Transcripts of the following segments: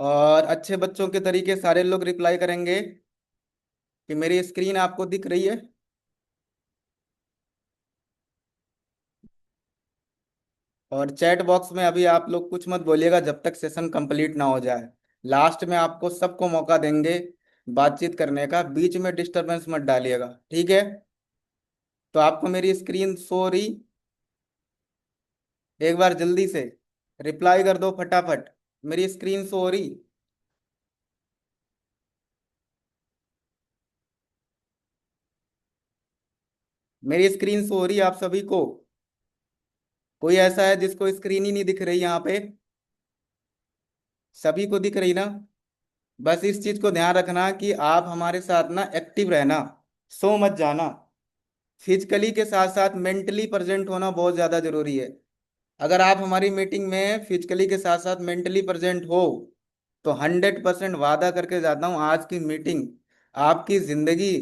और अच्छे बच्चों के तरीके सारे लोग रिप्लाई करेंगे कि मेरी स्क्रीन आपको दिख रही है। और चैट बॉक्स में अभी आप लोग कुछ मत बोलिएगा जब तक सेशन कंप्लीट ना हो जाए। लास्ट में आपको सबको मौका देंगे बातचीत करने का, बीच में डिस्टरबेंस मत डालिएगा, ठीक है? तो आपको मेरी स्क्रीन शो रही? एक बार जल्दी से रिप्लाई कर दो फटाफट। मेरी स्क्रीन शो हो रही? मेरी स्क्रीन शो हो रही आप सभी को? कोई ऐसा है जिसको स्क्रीन ही नहीं दिख रही यहाँ पे? सभी को दिख रही ना? बस इस चीज को ध्यान रखना कि आप हमारे साथ ना एक्टिव रहना, सो मत जाना। फिजिकली के साथ साथ मेंटली प्रेजेंट होना बहुत ज्यादा जरूरी है। अगर आप हमारी मीटिंग में फिजिकली के साथ साथ मेंटली प्रेजेंट हो तो 100% वादा करके जाता हूँ आज की मीटिंग आपकी जिंदगी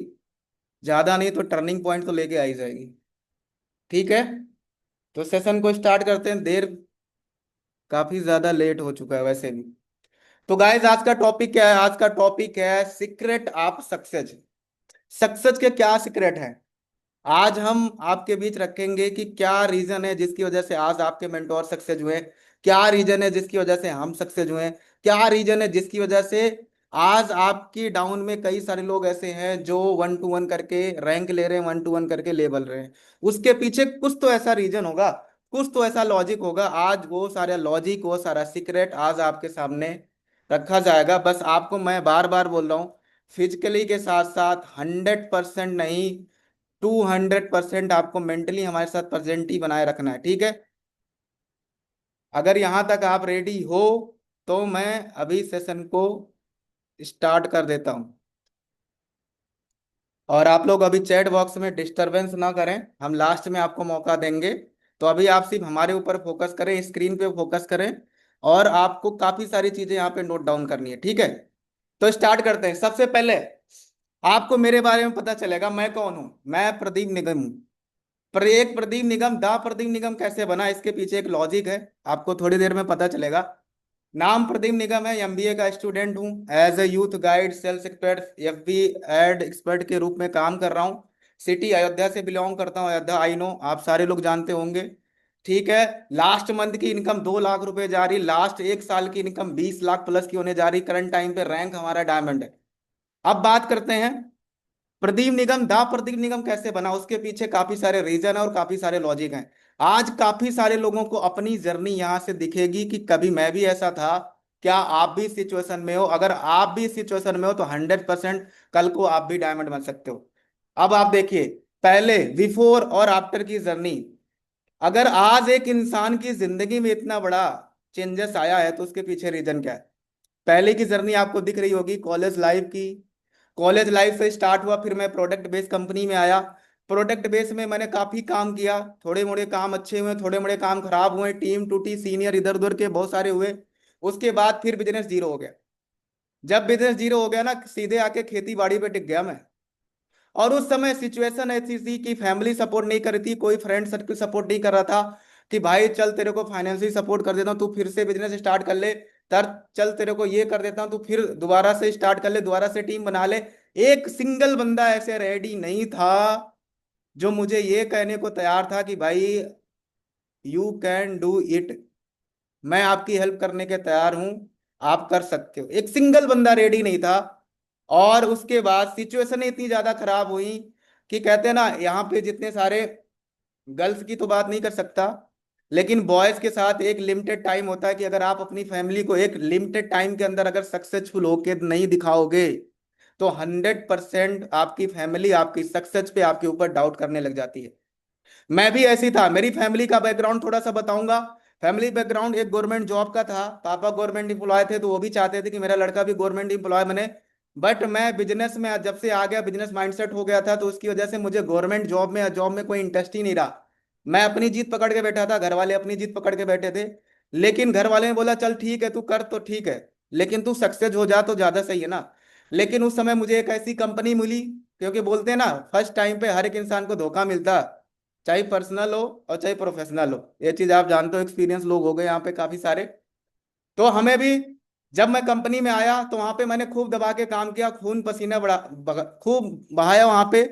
ज्यादा नहीं तो टर्निंग पॉइंट तो लेके आई जाएगी। ठीक है? तो सेशन को स्टार्ट करते हैं। देर काफी ज्यादा लेट हो चुका है वैसे भी। तो गाइस आज का टॉपिक क्या है? आज का टॉपिक है सीक्रेट ऑफ सक्सेस। सक्सेस के क्या सीक्रेट है आज हम आपके बीच रखेंगे कि क्या रीजन है जिसकी वजह से आज आपके मेंटोर सक्सेस हुए, क्या रीजन है जिसकी वजह से हम सक्सेस हुए, क्या रीजन है जिसकी वजह से आज आपकी डाउन में कई सारे लोग ऐसे हैं जो 1 to 1 करके रैंक ले रहे हैं, 1 to 1 करके लेवल रहे हैं। उसके पीछे कुछ तो ऐसा रीजन होगा, कुछ तो ऐसा लॉजिक होगा। आज वो सारा लॉजिक, वो सारा सीक्रेट आज आपके सामने रखा जाएगा। बस आपको मैं बार बार बोल रहा हूँ, फिजिकली के साथ साथ 100% नहीं, 200% आपको मेंटली हमारे साथ प्रेजेंट ही बनाए रखना है, ठीक है? अगर यहां तक आप रेडी हो तो मैं अभी सेशन को स्टार्ट कर देता हूं। और आप लोग अभी चैट बॉक्स में डिस्टरबेंस ना करें, हम लास्ट में आपको मौका देंगे। तो अभी आप सिर्फ हमारे ऊपर फोकस करें, स्क्रीन पे फोकस करें। और आपको काफी सारी चीजें यहाँ पे नोट डाउन करनी है, ठीक है? तो स्टार्ट करते हैं। सबसे पहले आपको मेरे बारे में पता चलेगा मैं कौन हूं। मैं प्रदीप निगम हूं। पर एक प्रदीप निगम दा प्रदीप निगम कैसे बना, इसके पीछे एक लॉजिक है, आपको थोड़ी देर में पता चलेगा। नाम प्रदीप निगम है, एमबीए का स्टूडेंट हूँ, as a youth guide, sales expert, FB ad expert के रूप में काम कर रहा हूँ। सिटी अयोध्या से बिलोंग करता हूँ। अयोध्या आई नो आप सारे लोग जानते होंगे, ठीक है? लास्ट मंथ की इनकम 2 लाख रुपए जा रही, लास्ट एक साल की इनकम 20 लाख प्लस की होने जा रही। करंट टाइम पे रैंक हमारा डायमंड है। अब बात करते हैं प्रदीप निगम दा प्रदीप निगम कैसे बना। उसके पीछे काफी सारे रीजन है और काफी सारे लॉजिक हैं। आज काफी सारे लोगों को अपनी जर्नी यहां से दिखेगी कि कभी मैं भी ऐसा था। क्या आप भी इस सिचुएशन में हो? अगर आप भी इस सिचुएशन में हो तो 100% कल को आप भी डायमंड बन सकते हो। अब आप देखिए, पहले बिफोर और आफ्टर की जर्नी। अगर आज एक इंसान की जिंदगी में इतना बड़ा चेंजेस आया है तो उसके पीछे रीजन क्या है? पहले की जर्नी आपको दिख रही होगी, कॉलेज लाइफ की। कॉलेज लाइफ से स्टार्ट हुआ, फिर मैं प्रोडक्ट बेस्ड कंपनी में आया। प्रोडक्ट बेस में मैंने काफी काम किया, थोड़े मोड़े काम अच्छे हुए, थोड़े मोड़े काम खराब हुए, टीम टूटी, सीनियर इधर उधर के बहुत सारे हुए। उसके बाद फिर बिजनेस जीरो हो गया। जब बिजनेस जीरो हो गया ना, सीधे आके खेती बाड़ी पे टिक गया मैं। और उस समय सिचुएशन ऐसी थी कि फैमिली सपोर्ट नहीं कर रही थी, कोई फ्रेंड सर्कल सपोर्ट नहीं कर रहा था कि भाई चल तेरे को फाइनेंशियली सपोर्ट कर देता हूँ, तू फिर से बिजनेस स्टार्ट कर ले। तर चल तेरे को ये कर देता हूँ, तू फिर दोबारा से स्टार्ट कर ले, दोबारा से टीम बना ले। एक सिंगल बंदा ऐसे रेडी नहीं था जो मुझे ये कहने को तैयार था कि भाई यू कैन डू इट, मैं आपकी हेल्प करने के तैयार हूं, आप कर सकते हो। एक सिंगल बंदा रेडी नहीं था। और उसके बाद सिचुएशन इतनी ज्यादा खराब हुई कि कहते हैं ना, यहाँ पे जितने सारे गर्ल्स की तो बात नहीं कर सकता, लेकिन बॉयज के साथ एक लिमिटेड टाइम होता है कि अगर आप अपनी फैमिली को एक लिमिटेड टाइम के अंदर अगर सक्सेसफुल होके नहीं दिखाओगे तो 100% आपकी फैमिली आपकी सक्सेस पे आपके ऊपर डाउट करने लग जाती है। मैं भी ऐसी था। मेरी फैमिली का बैकग्राउंड थोड़ा सा बताऊंगा। फैमिली बैकग्राउंड एक गवर्नमेंट जॉब का था, पापा गवर्नमेंट एम्प्लॉय थे तो वो भी चाहते थे कि मेरा लड़का भी गवर्नमेंट एम्प्लॉय बने। बट मैं बिजनेस में जब से आ गया, बिजनेस माइंडसेट हो गया था, तो उसकी वजह से मुझे गवर्नमेंट जॉब में कोई इंटरेस्ट ही नहीं रहा। मैं अपनी जीत पकड़ के बैठा था, घर वाले अपनी जीत पकड़ के बैठे थे। लेकिन घर वाले ने बोला चल ठीक है तू कर तो ठीक है, लेकिन तू सक्सेस हो जा तो ज्यादा सही है ना। लेकिन उस समय मुझे एक ऐसी कंपनी मिली, क्योंकि बोलते हैं ना फर्स्ट टाइम पे हर एक इंसान को धोखा मिलता, चाहे पर्सनल हो और चाहे प्रोफेशनल हो। ये चीज आप जानते हो, एक्सपीरियंस लोग हो गए यहाँ पे काफी सारे। तो हमें भी जब मैं कंपनी में आया तो वहां पे मैंने खूब दबा के काम किया, खून पसीना खूब बहाया वहां पे,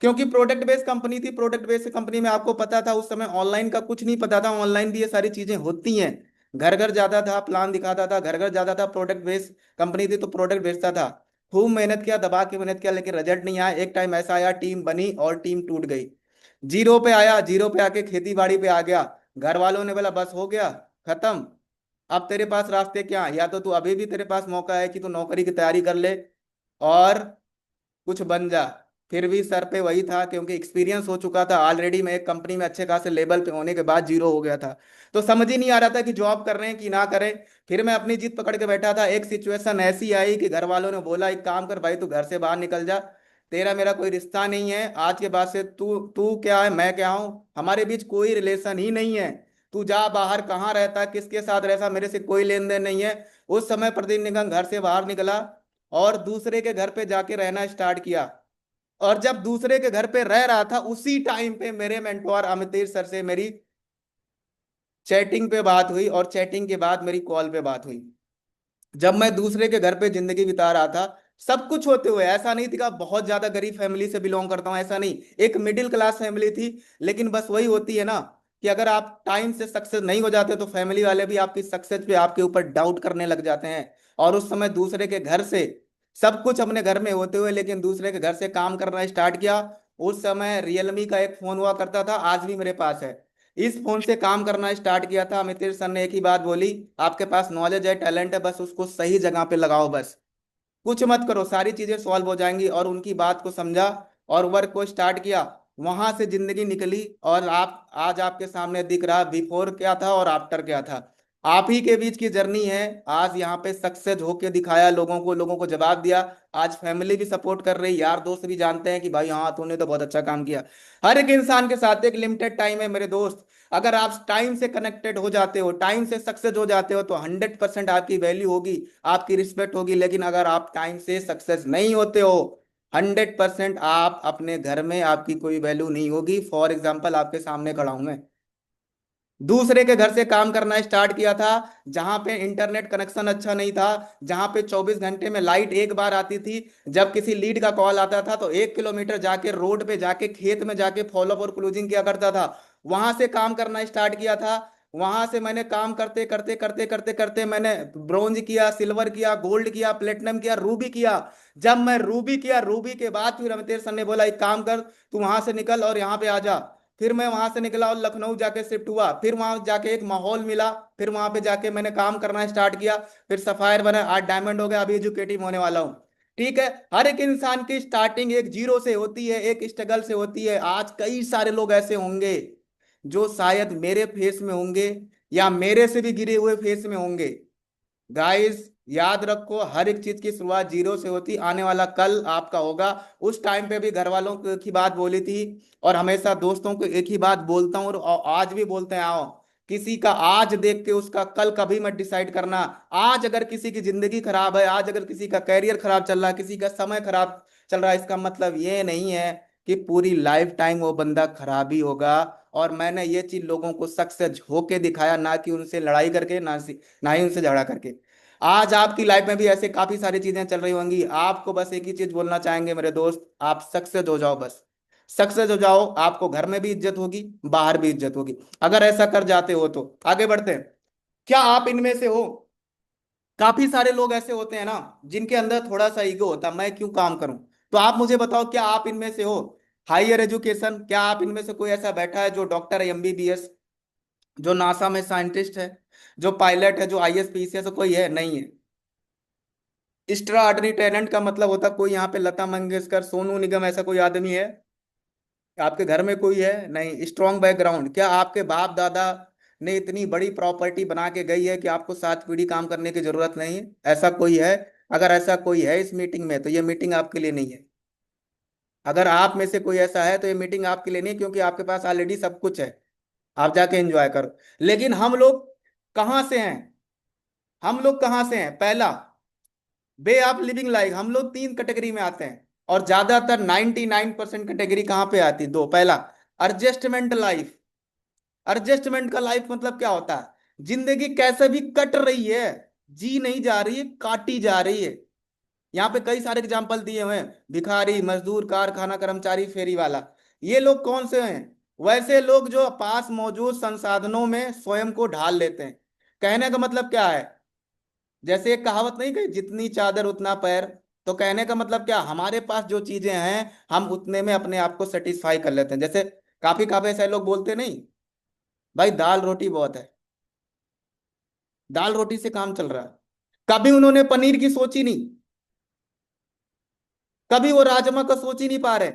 क्योंकि प्रोडक्ट बेस्ड कंपनी थी। प्रोडक्ट बेस्ड कंपनी में आपको पता था उस समय ऑनलाइन का कुछ नहीं पता था, ऑनलाइन भी ये सारी चीजें होती हैं। घर घर जाता था, प्लान दिखाता था, घर घर जाता था। प्रोडक्ट बेस्ड कंपनी थी तो प्रोडक्ट बेचता था। खूब मेहनत किया, दबा के मेहनत किया, लेकिन रिजल्ट नहीं आया। एक टाइम ऐसा आया, टीम बनी और टीम टूट गई। जीरो पे आया, जीरो पे आके खेती बाड़ी पे आ गया। घर वालों ने बोला बस हो गया, खत्म। अब तेरे पास रास्ते क्या हैं? या तो तू अभी भी तेरे पास मौका है कि तू नौकरी की तैयारी कर ले और कुछ बन जा। फिर भी सर पे वही था, क्योंकि एक्सपीरियंस हो चुका था ऑलरेडी। मैं एक कंपनी में अच्छे खासे लेवल पे होने के बाद जीरो हो गया था। तो समझ ही नहीं आ रहा था कि जॉब कर रहे हैं कि ना करें। फिर मैं अपनी जिद पकड़ के बैठा था। एक सिचुएशन ऐसी आई कि घर वालों ने बोला एक काम कर भाई, तू घर से बाहर निकल जा, तेरा मेरा कोई रिश्ता नहीं है आज के बाद से। तू तू क्या है, मैं क्या हूँ, हमारे बीच कोई रिलेशन ही नहीं है। तू जा बाहर, कहाँ रहता है, किसके साथ रहता, मेरे से कोई लेन देन नहीं है। उस समय प्रदीप निगम घर से बाहर निकला और दूसरे के घर पे जाके रहना स्टार्ट किया। और जब दूसरे के घर पे रह रहा था, उसी टाइम पे मेरे मेंटोर अमितेश सर से मेरी चैटिंग पे बात हुई, और चैटिंग के बाद मेरी कॉल पे बात हुई। जब मैं दूसरे के घर पे जिंदगी बिता रहा था, सब कुछ होते हुए, ऐसा नहीं थी कि बहुत ज्यादा गरीब फैमिली से बिलोंग करता हूं, ऐसा नहीं, एक मिडिल क्लास फैमिली थी। लेकिन बस वही होती है ना कि अगर आप टाइम से सक्सेस नहीं हो जाते तो फैमिली वाले भी आपकी सक्सेस पे आपके ऊपर डाउट करने लग जाते हैं। और उस समय दूसरे के घर से, सब कुछ अपने घर में होते हुए लेकिन दूसरे के घर से काम करना स्टार्ट किया। उस समय रियलमी का एक फोन हुआ करता था, आज भी मेरे पास है। इस फोन से काम करना स्टार्ट किया था। अमितेश सर ने एक ही बात बोली, आपके पास नॉलेज है, टैलेंट है, बस उसको सही जगह पे लगाओ, बस कुछ मत करो, सारी चीजें सॉल्व हो जाएंगी। और उनकी बात को समझा और वर्क को स्टार्ट किया। वहां से जिंदगी निकली और आप आज आपके सामने दिख रहा, बिफोर क्या था और आफ्टर क्या था। आप ही के बीच की जर्नी है। आज यहाँ पे सक्सेस होके दिखाया लोगों को, लोगों को जवाब दिया। आज फैमिली भी सपोर्ट कर रही, यार दोस्त भी जानते हैं कि भाई हाँ तूने तो बहुत अच्छा काम किया। हर एक इंसान के साथ एक लिमिटेड टाइम है मेरे दोस्त। अगर आप टाइम से कनेक्टेड हो जाते हो, टाइम से सक्सेस हो जाते हो, तो 100% आपकी वैल्यू होगी, आपकी रिस्पेक्ट होगी। लेकिन अगर आप टाइम से सक्सेस नहीं होते हो, 100% आप अपने घर में आपकी कोई वैल्यू नहीं होगी। फॉर एग्जाम्पल आपके सामने खड़ा हूं मैं, दूसरे के घर से काम करना स्टार्ट किया था, जहां पे इंटरनेट कनेक्शन अच्छा नहीं था, जहां पे 24 घंटे में लाइट एक बार आती थी। जब किसी लीड का कॉल आता था तो 1 किलोमीटर जाके, रोड पे जाके, खेत में जाके फॉलोअप और क्लोजिंग किया करता था। वहां से काम करना स्टार्ट किया था। वहां से मैंने काम करते करते करते करते करते मैंने ब्रोंज किया, सिल्वर किया, गोल्ड किया, प्लेटिनम किया, रूबी किया। जब मैं रूबी किया, रूबी के बाद फिर अमितेश सर ने बोला एक काम कर, तू वहां से निकल और यहाँ पे आ जा। फिर मैं वहां से निकला और लखनऊ जाके शिफ्ट हुआ। फिर वहां जाके एक माहौल मिला, फिर वहां पे जाके मैंने काम करना स्टार्ट किया। फिर सफायर बना, आज डायमंड हो गया, अभी एजुकेटिव होने वाला हूँ। ठीक है। हर एक इंसान की स्टार्टिंग एक जीरो से होती है, एक स्ट्रगल से होती है। आज कई सारे लोग ऐसे होंगे जो शायद मेरे फेस में होंगे या मेरे से भी गिरे हुए फेस में होंगे। गाइस याद रखो, हर एक चीज की शुरुआत जीरो से होती, आने वाला कल आपका होगा। उस टाइम पे भी घर वालों को एक ही बात बोली थी, और हमेशा दोस्तों को एक ही बात बोलता हूँ और आज भी बोलते हैं, आओ किसी का आज देख के उसका कल कभी मत डिसाइड करना। आज अगर किसी की जिंदगी खराब है, आज अगर किसी का कैरियर खराब चल रहा है, किसी का समय खराब चल रहा है, इसका मतलब ये नहीं है कि पूरी लाइफ टाइम वो बंदा खराब ही होगा। और मैंने ये चीज लोगों को सक्सेस होके दिखाया, ना कि उनसे लड़ाई करके, ना ही उनसे झगड़ा करके। आज आपकी लाइफ में भी ऐसे काफी सारी चीजें चल रही होंगी। आपको बस एक ही चीज बोलना चाहेंगे मेरे दोस्त, आप सक्सेस हो जाओ, बस सक्सेस हो जाओ। आपको घर में भी इज्जत होगी, बाहर भी इज्जत होगी। अगर ऐसा कर जाते हो तो आगे बढ़ते हैं। क्या आप इनमें से हो? काफी सारे लोग ऐसे होते हैं ना जिनके अंदर थोड़ा सा ईगो होता है, मैं क्यों काम करूं। तो आप मुझे बताओ, क्या आप इनमें से हो? हायर एजुकेशन, क्या आप इनमें से कोई ऐसा बैठा है जो डॉक्टर है, एमबीबीएस, जो नासा में साइंटिस्ट है, जो पायलट है, जो आईएएस पीसीएस, कोई है? नहीं है। एक्स्ट्रा ऑर्डिनरी टैलेंट का मतलब होता है कोई यहाँ पे लता मंगेशकर, सोनू निगम, ऐसा कोई आदमी है? आपके घर में कोई है? नहीं। स्ट्रॉन्ग बैकग्राउंड, क्या आपके बाप दादा ने इतनी बड़ी प्रॉपर्टी बना के गई है कि आपको 7 पीढ़ी काम करने की जरूरत नहीं है? ऐसा कोई है? अगर ऐसा कोई है इस मीटिंग में तो ये मीटिंग आपके लिए नहीं है। अगर आप में से कोई ऐसा है तो ये मीटिंग आपके लिए नहीं है, क्योंकि आपके पास ऑलरेडी सब कुछ है, आप जाके एंजॉय करो। लेकिन हम लोग कहाँ से हैं? हम लोग कहाँ से हैं? पहला, वे ऑफ लिविंग लाइफ, हम लोग 3 कैटेगरी में आते हैं। और ज्यादातर 99% कैटेगरी कहाँ पे आती? दो। पहला, एडजस्टमेंट लाइफ। एडजस्टमेंट का लाइफ मतलब क्या होता है? जिंदगी कैसे भी कट रही है, जी नहीं जा रही है, काटी जा रही है। यहाँ पे कई सारे एग्जाम्पल दिए हुए हैं, भिखारी, मजदूर, कारखाना कर्मचारी, फेरी वाला। ये लोग कौन से हैं? वैसे लोग जो पास मौजूद संसाधनों में स्वयं को ढाल लेते हैं। कहने का मतलब क्या है? जैसे एक कहावत नहीं कही, जितनी चादर उतना पैर। तो कहने का मतलब क्या, हमारे पास जो चीजें हैं हम उतने में अपने आप को सेटिस्फाई कर लेते हैं। जैसे काफी काफी ऐसे लोग बोलते नहीं, भाई दाल रोटी बहुत है, दाल रोटी से काम चल रहा है। कभी उन्होंने पनीर की सोची नहीं, कभी वो राजमा का सोच ही नहीं पा रहे।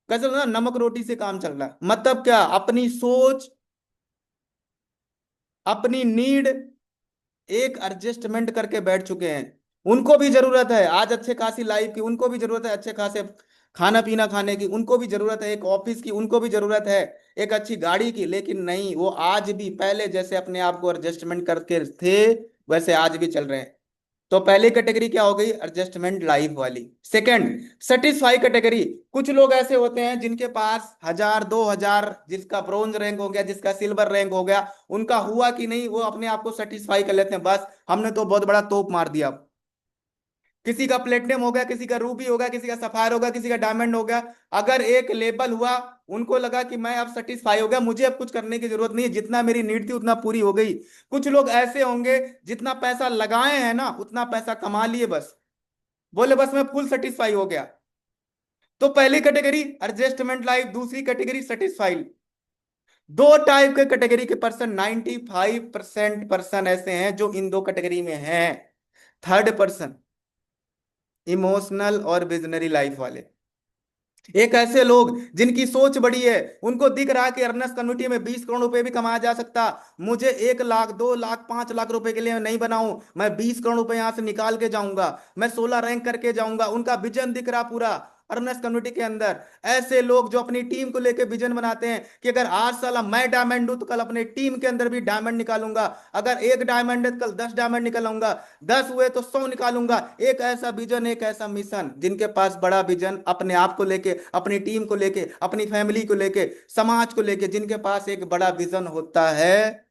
कैसे ना, नमक रोटी से काम चल रहा है। मतलब क्या, अपनी सोच, अपनी नीड एक एडजस्टमेंट करके बैठ चुके हैं। उनको भी जरूरत है आज अच्छे खासी लाइफ की, उनको भी जरूरत है अच्छे खासे खाना पीना खाने की, उनको भी जरूरत है एक ऑफिस की, उनको भी जरूरत है एक अच्छी गाड़ी की। लेकिन नहीं, वो आज भी पहले जैसे अपने आप को एडजस्टमेंट करके थे वैसे आज भी चल रहे हैं। तो पहली कैटेगरी क्या हो गई, एडजस्टमेंट लाइफ वाली। Second, satisfy category. कुछ लोग ऐसे होते हैं जिनके पास 1000 2000, जिसका ब्रोंज रैंक हो गया, जिसका सिल्वर रैंक हो गया, उनका हुआ कि नहीं, वो अपने आप को सेटिस्फाई कर लेते हैं, बस हमने तो बहुत बड़ा तोप मार दिया। किसी का प्लेटिनम हो गया, किसी का रूबी हो गया, किसी का सफायर हो गया, किसी का डायमंड हो गया। अगर एक लेबल हुआ, उनको लगा कि मैं अब सेटिस्फाई हो गया, मुझे अब कुछ करने की जरूरत नहीं है, जितना मेरी नीड थी उतना पूरी हो गई। कुछ लोग ऐसे होंगे, जितना पैसा लगाए हैं ना उतना पैसा कमा लिए, बस बोले बस मैं फुल सेटिस्फाई हो गया। तो पहली कैटेगरी एडजस्टमेंट लाइफ, दूसरी कैटेगरी सेटिस्फाइड। दो टाइप के कैटेगरी के पर्सन, 95% पर्सन ऐसे हैं जो इन दो कैटेगरी में हैं। थर्ड पर्सन, इमोशनल और विजनरी लाइफ वाले। एक ऐसे लोग जिनकी सोच बड़ी है, उनको दिख रहा है कि अर्नेस्ट कम्युनिटी में 20 करोड़ रुपए भी कमाया जा सकता। मुझे 1 लाख 2 लाख 5 लाख रुपए के लिए नहीं बनाऊं, मैं 20 करोड़ रुपए यहां से निकाल के जाऊंगा, मैं 16 रैंक करके जाऊंगा। उनका विजन दिख रहा पूरा अर्नेस्ट कम्युनिटी के अंदर। ऐसे लोग जो अपनी टीम को लेकर विजन बनाते हैं कि अगर आज साला मैं डायमंड हूं तो कल अपने टीम के अंदर भी डायमंड निकालूंगा। अगर एक डायमंड है तो कल 10 डायमंड निकालूंगा, 10 हुए तो 100 निकालूंगा। एक ऐसा विजन, एक ऐसा मिशन, जिनके पास बड़ा विजन अपने आप को लेके, अपनी टीम को लेके, अपनी फैमिली को लेके, समाज को लेके, जिनके पास एक बड़ा विजन होता है,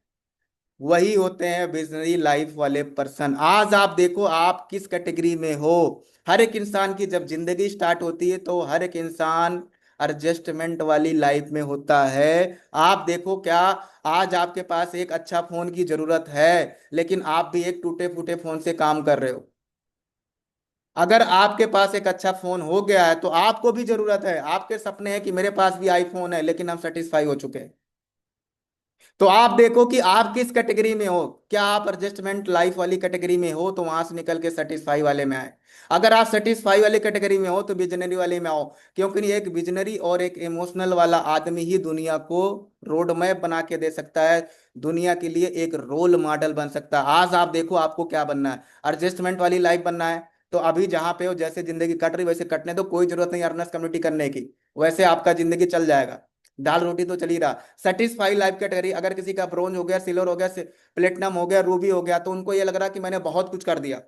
वही होते हैं विजनरी लाइफ वाले पर्सन। आज आप देखो आप किस कैटेगरी में हो। हर एक इंसान की जब जिंदगी स्टार्ट होती है तो हर एक इंसान एडजस्टमेंट वाली लाइफ में होता है। आप देखो क्या, आज आपके पास एक अच्छा फोन की जरूरत है, लेकिन आप भी एक टूटे फूटे फोन से काम कर रहे हो। अगर आपके पास एक अच्छा फोन हो गया है तो आपको भी जरूरत है, आपके सपने हैं कि मेरे पास भी आईफोन है, लेकिन हम सेटिस्फाई हो चुके हैं। तो आप देखो कि आप किस कैटेगरी में हो। क्या आप एडजस्टमेंट लाइफ वाली कैटेगरी में हो तो वहां से निकल के सेटिस्फाई वाले में आए। अगर आप सेटिस्फाई वाली कैटेगरी में हो तो विजनरी वाले में आओ। क्योंकि एक विजनरी और एक इमोशनल वाला आदमी ही दुनिया को रोड मैप बना के दे सकता है, दुनिया के लिए एक रोल मॉडल बन सकता है। आज आप देखो आपको क्या बनना है, एडजस्टमेंट वाली लाइफ बनना है तो अभी जहां पे हो, जैसे जिंदगी कट रही वैसे कटने दो, कोई जरूरत नहीं अर्नस कम्युनिटी करने की, वैसे आपका जिंदगी चल जाएगा। दाल रोटी तो चल ही रहा। सेटिस्फाई लाइफ कैटेगरी, अगर किसी का ब्रोंज हो गया, सिल्वर हो गया, प्लेटिनम हो गया, रूबी हो गया, तो उनको ये लग रहा कि मैंने बहुत कुछ कर दिया।